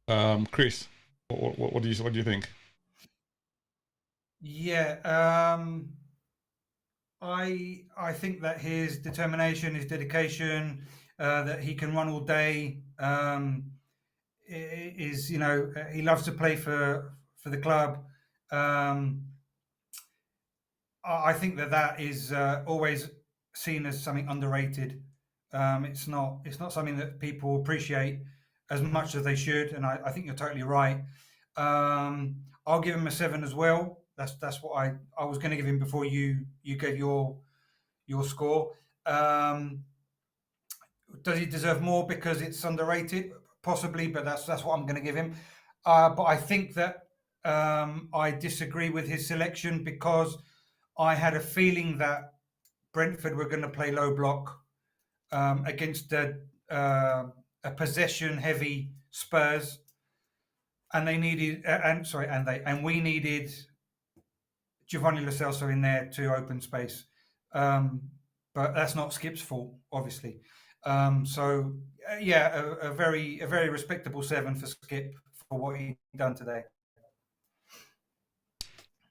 know, Chris, what do you think? Yeah, I think that his determination, his dedication, that he can run all day, is, you know, he loves to play for the club. I think that is always seen as something underrated. It's not something that people appreciate as much as they should, and I think you're totally right. I'll give him a 7 as well. That's what I was going to give him before you gave your score. Does he deserve more because it's underrated? Possibly, but that's what I'm going to give him. But I think that I disagree with his selection, because I had a feeling that Brentford were going to play low block against a possession-heavy Spurs, and they needed and we needed Giovanni Lo Celso in there to open space. But that's not Skip's fault, obviously. So a very respectable 7 for Skip for what he done today.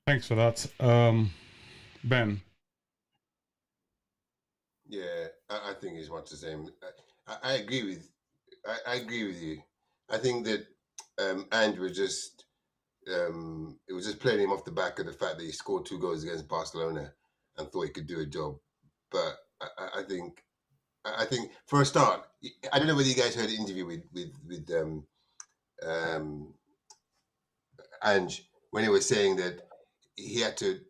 Thanks for that, Ben. Yeah, I think it's much the same. I agree with you. I think that Ange was just it was just playing him off the back of the fact that he scored 2 goals against Barcelona, and thought he could do a job. But I think for a start, I don't know whether you guys heard the interview with Ange, when he was saying that he had to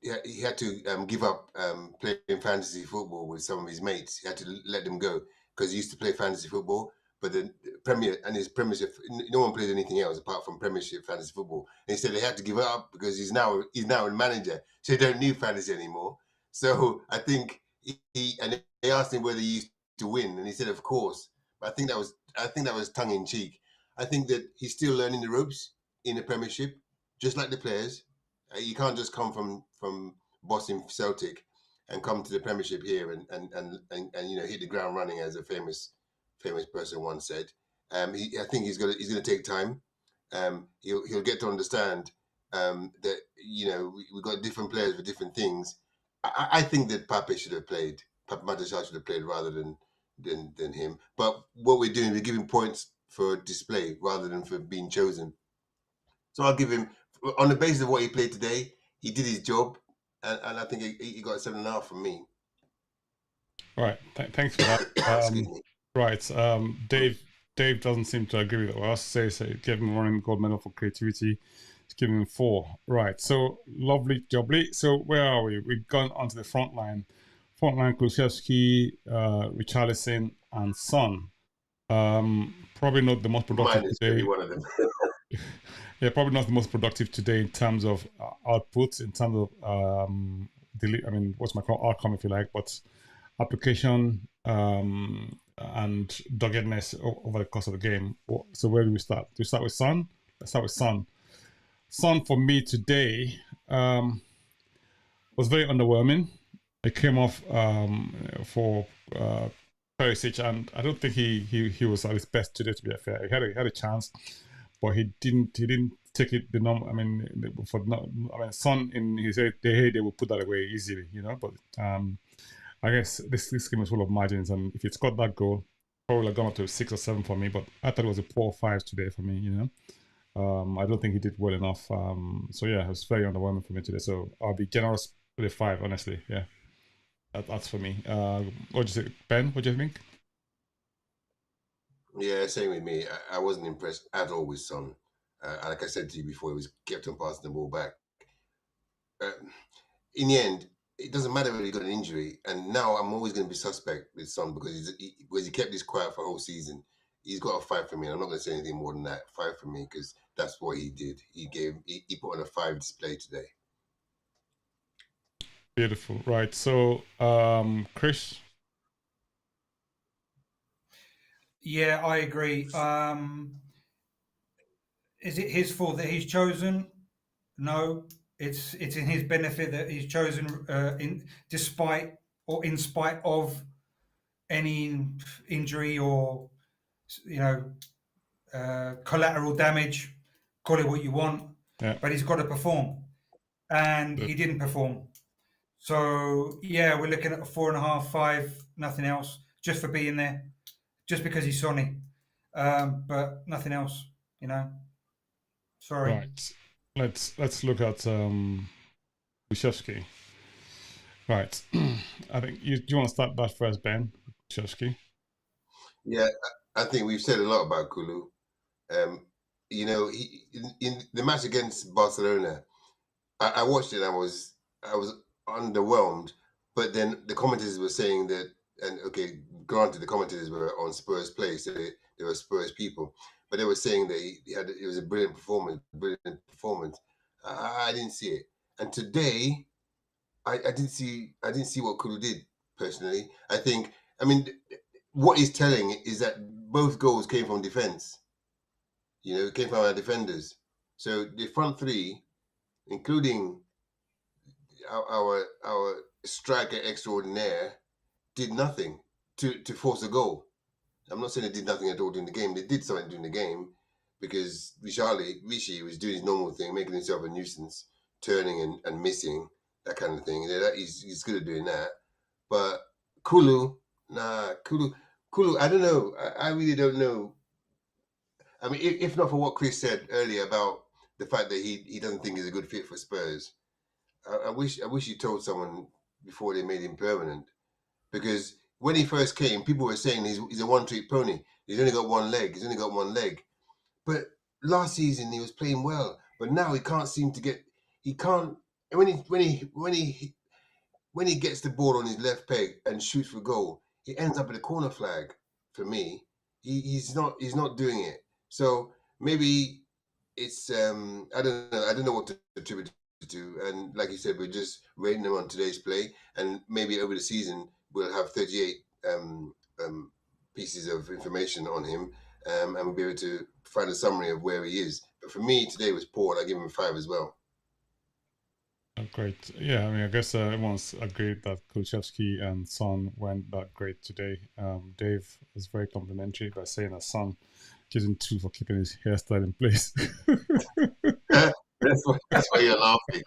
give up playing fantasy football with some of his mates. He had to let them go because he used to play fantasy football, but the Premier and his Premiership, no one plays anything else apart from Premiership fantasy football. And he said they had to give it up because he's now a manager, so they don't need fantasy anymore. So I think and they asked him whether he used to win, and he said of course. But I think that was tongue in cheek. I think that he's still learning the ropes in the Premiership, just like the players. You can't just come from Boston Celtic and come to the Premiership here and hit the ground running, as a famous person once said. I think he's gonna take time. He'll get to understand that we've got different players for different things. I think that Pape should have played. Pape Matar should have played rather than him. But what we're doing, we're giving points for display rather than for being chosen. So I'll give him, on the basis of what he played today, he did his job, and I think he got a 7.5 from me. Right, thanks for that. Excuse me. Right, Dave doesn't seem to agree with what I say. So give him a running gold medal for creativity. Let's give him 4. Right, so lovely, jubbly. So where are we? We've gone onto the front line. Front line: Kulusevski, Richarlison, and Son. Probably not the most productive today. One of them. Yeah, probably not the most productive today in terms of output, in terms of what's my outcome, if you like, but application and doggedness over the course of the game. So where do we start? Do we start with Son? Let's start with Son. Son for me today was very underwhelming. It came off for Perisic, and I don't think he was at his best today. To be fair, he had a chance, but he didn't take it. Son in his head, they will put that away easily, But I guess this game is full of margins, and if it's got that goal, probably have gone up to a 6 or 7 for me. But I thought it was a poor 5 today for me. I don't think he did well enough. So yeah, it was very underwhelming for me today. So I'll be generous with a 5, honestly. Yeah, that's for me. What do you say, Ben? What do you think? Yeah, same with me. I wasn't impressed at all with Son. Like I said to you before, he was kept on passing the ball back. In the end, it doesn't matter whether he got an injury. And now I'm always going to be suspect with Son because he kept this quiet for a whole season. He's got a 5 for me. I'm not going to say anything more than that. 5 for me because that's what he did. He put on a 5 display today. Beautiful. Right. So, Chris. Yeah, I agree. Is it his fault that he's chosen? No, it's in his benefit that he's chosen in spite of any injury or collateral damage. Call it what you want, but he's got to perform, and he didn't perform. So yeah, we're looking at a 4.5, 5, nothing else, just for being there, just because he's Sonny, but nothing else. Sorry. Right. Let's look at Kulusevski. Right. I think you want to start that first, Ben. Kulusevski. Yeah, I think we've said a lot about Kulu. He in the match against Barcelona, I watched it and I was underwhelmed. But then the commentators were saying that, and okay, granted the commentators were on Spurs play, so they were Spurs people, but they were saying that it was a brilliant performance. I didn't see it, and today I didn't see what Kulu did personally. What he's telling is that both goals came from defense. It came from our defenders. So the front three, including our striker extraordinaire, did nothing to force a goal. I'm not saying they did nothing at all during the game. They did something during the game because Richie was doing his normal thing, making himself a nuisance, turning and missing, that kind of thing. He's good at doing that. But Kulu, I don't know. I really don't know. I mean, if not for what Chris said earlier about the fact that he doesn't think he's a good fit for Spurs, I wish he told someone before they made him permanent. Because when he first came, people were saying he's a one-trick pony. He's only got one leg. He's only got one leg. But last season he was playing well. But now he can't seem to get. He can't. When he gets the ball on his left peg and shoots for goal, he ends up at a corner flag. For me, he's not doing it. So maybe it's I don't know what to attribute it to. And like you said, we're just rating him on today's play, and maybe over the season we'll have 38 pieces of information on him, and we'll be able to find a summary of where he is. But for me, today was poor, and I give him a 5 as well. Great. Yeah, I mean, I guess everyone's agreed that Kulusevski and Son went that great today. Dave was very complimentary by saying that Son gives him 2 for keeping his hairstyle in place. That's why you're laughing.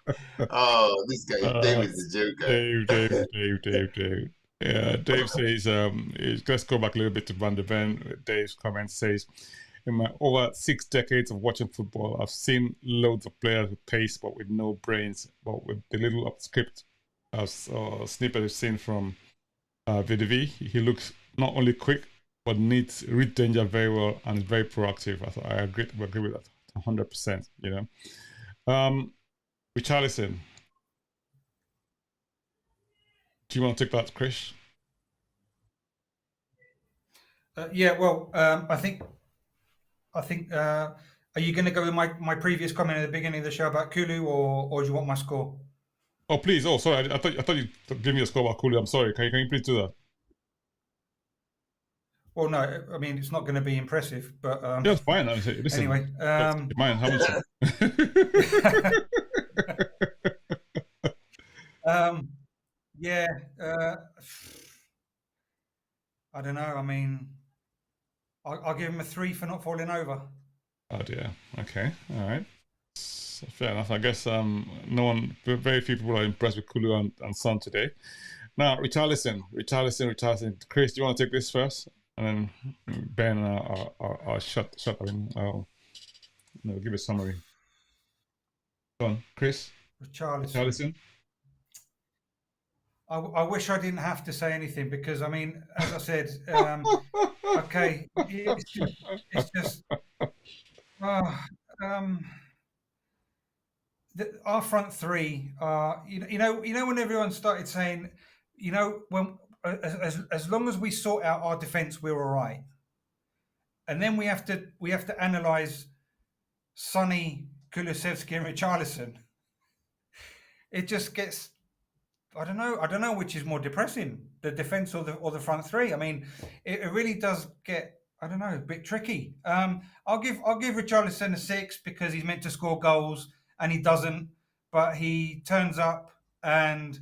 Oh, this guy, Dave is the joker. Dave. Yeah, Dave says, let's go back a little bit to Van der Ven. Dave's comment says, in my over 6 decades of watching football, I've seen loads of players with pace but with no brains. But with the little upscript snippet I've seen from VDV, he looks not only quick but reads danger very well and is very proactive. I agree with that 100%. You know, Richarlison. Do you want to take that, Chris? Yeah, well, I think. Are you going to go with my previous comment at the beginning of the show about Kulu, or do you want my score? Oh, please. Oh, sorry. I thought you gave me a score about Kulu. I'm sorry. Can you please do that? Well, no. I mean, it's not going to be impressive, but yeah, it's fine. Listen, anyway, mine, haven't you? Yeah. I don't know. I mean, I'll give him a 3 for not falling over. Oh dear. Okay. All right. So fair enough. I guess very few people are impressed with Kulu and Son today. Now, Richarlison. Chris, do you want to take this first, and then Ben, I'll shut. I mean, give a summary. Go on, Chris. Richarlison. I wish I didn't have to say anything because, I mean, as I said, okay, it's just our front three are, you know, when everyone started saying, you know, when as long as we sort out our defense, we're all right, and then we have to analyze Sonny, Kulusevski, and Richarlison. It just gets. I don't know which is more depressing, the defense or the front three. I mean, it really does get, I don't know, a bit tricky. I'll give Richarlison a 6 because he's meant to score goals and he doesn't, but he turns up and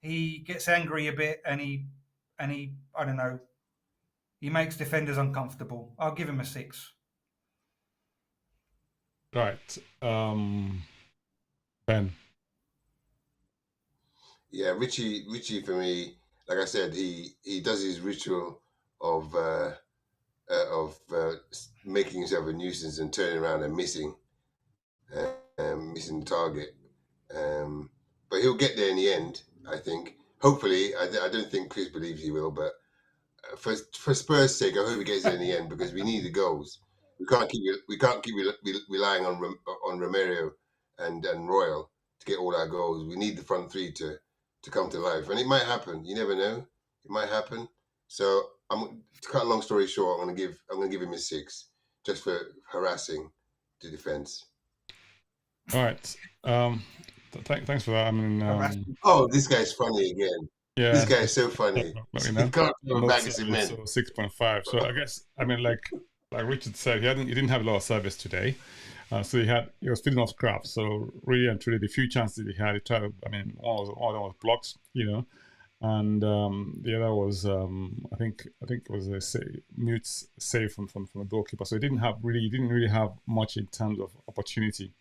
he gets angry a bit and he I don't know, he makes defenders uncomfortable. I'll give him a 6. Right. Ben. Yeah, Richie for me, like I said, he does his ritual of making himself a nuisance and turning around and missing the target. But he'll get there in the end, I think. Hopefully, I don't think Chris believes he will, but for Spurs' sake, I hope he gets there in the end because we need the goals. We can't keep relying on Romero and Royal to get all our goals. We need the front three to come to life, and it might happen. You never know; it might happen. So, to cut a long story short, I'm gonna give him a 6 just for harassing the defense. All right. Thanks for that. I mean, this guy's funny again. Yeah, this guy is so funny. You know, can't throw back a cement. So 6.5. So I guess, I mean, like Richard said, he didn't have a lot of service today. So he was feeding off scraps. So really and truly, the few chances he had, he tried to, I mean, one of them was blocks, you know, and the other was I think it was a mute save from the goalkeeper. So he didn't really have much in terms of opportunity.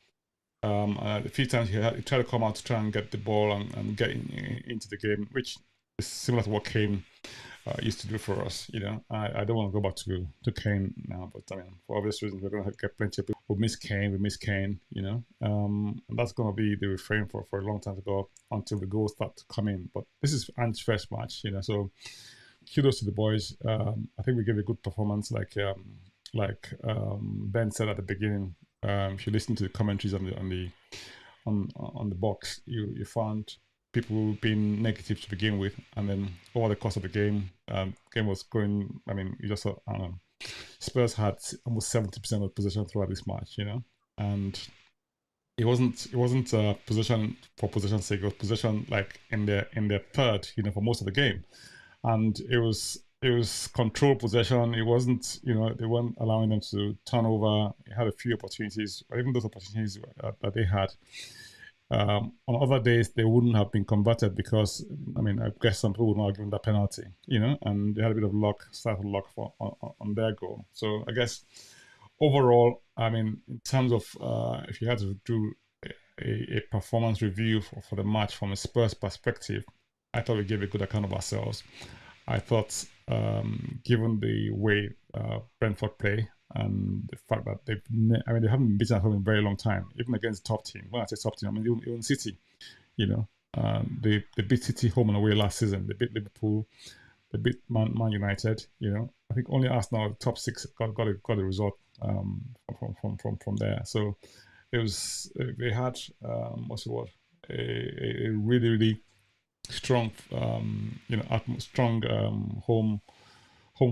A few times he tried to come out to try and get the ball and get into the game, which it's similar to what Kane used to do for us. You know, I don't want to go back to Kane now, but I mean, for obvious reasons, we're going to get plenty of people who miss Kane, you know, and that's going to be the refrain for a long time to go until the goals start to come in. But this is Ange's first match, you know, so kudos to the boys. I think we gave a good performance, like Ben said at the beginning. If you listen to the commentaries on the box, you found people being negative to begin with, and then over the course of the game was going. I mean, you just saw, I don't know, Spurs had almost 70% of possession throughout this match, you know, and it wasn't possession for possession's sake. It was possession like in their third, you know, for most of the game, and it was controlled possession. It wasn't, you know, they weren't allowing them to turn over. They had a few opportunities, or even those opportunities that they had. On other days, they wouldn't have been converted because, I mean, I guess some people would not have given that penalty, you know, and they had a bit of luck, start of luck on their goal. So I guess overall, I mean, in terms of if you had to do a performance review for the match from a Spurs perspective, I thought we gave a good account of ourselves. I thought, given the way Brentford play, and the fact that they haven't been beaten at home in a very long time, even against top team. When I say top team, I mean even City. You know, they beat City home and away last season. They beat Liverpool. They beat Man United. You know, I think only Arsenal, top six, got a result from there. So it was they had what's the word? A really strong home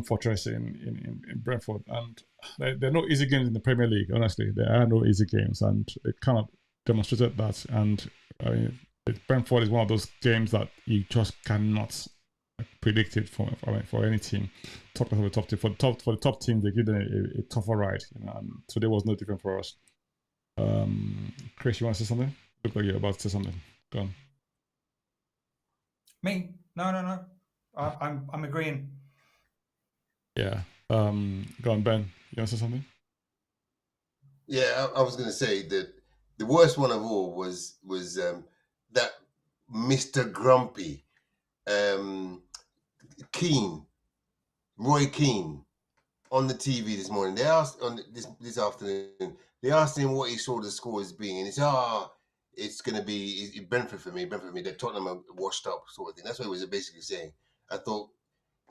fortress in Brentford, and there are no easy games in the Premier League. Honestly, there are no easy games, and it kind of demonstrated that. And I mean, Brentford is one of those games that you just cannot predict it for any team. Talk about the top team. For the top team, they give them a tougher ride, you know. And today was no different for us. Chris, you want to say something? Look like you're about to say something. Go on. Me? No. I'm agreeing. Yeah. Go on, Ben. You want to say something? Yeah, I was going to say that the worst one of all was that Mr. Grumpy, Roy Keane, on the TV this morning. They asked on this afternoon. They asked him what he saw the score as being, and he said, it's going to be Brentford for me. That Tottenham are washed up, sort of thing. That's what he was basically saying. I thought,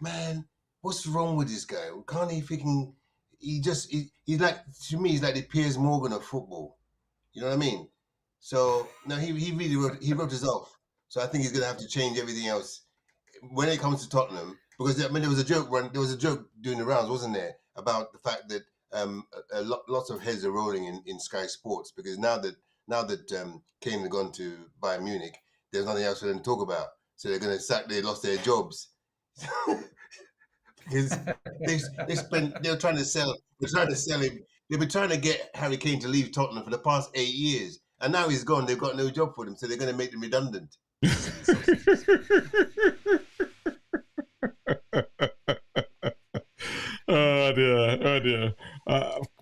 man, what's wrong with this guy? Can't he freaking? He's like, to me, he's like the Piers Morgan of football. You know what I mean? So no, he really wrote us off. So I think he's gonna have to change everything else when it comes to Tottenham, because I mean there was a joke doing the rounds, wasn't there, about the fact that lots of heads are rolling in Sky Sports, because now that Kane had gone to Bayern Munich, there's nothing else for them to talk about. So they're gonna they lost their jobs. Because they're trying to sell him. They've been trying to get Harry Kane to leave Tottenham for the past 8 years, and now he's gone. They've got no job for him, so they're going to make them redundant. Oh dear.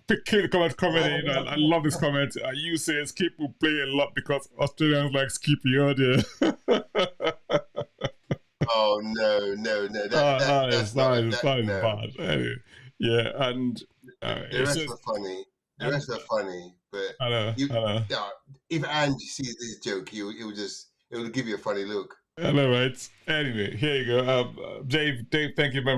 Keep the comment in. I love this comment. You say Skip will play a lot because Australians like Skippy. Oh dear. Oh no! That's bad. Anyway, yeah, and the rest are funny. The rest are funny, but I know. If Ange sees this joke, it will give you a funny look. I know, right? Anyway, here you go. Dave, thank you, man.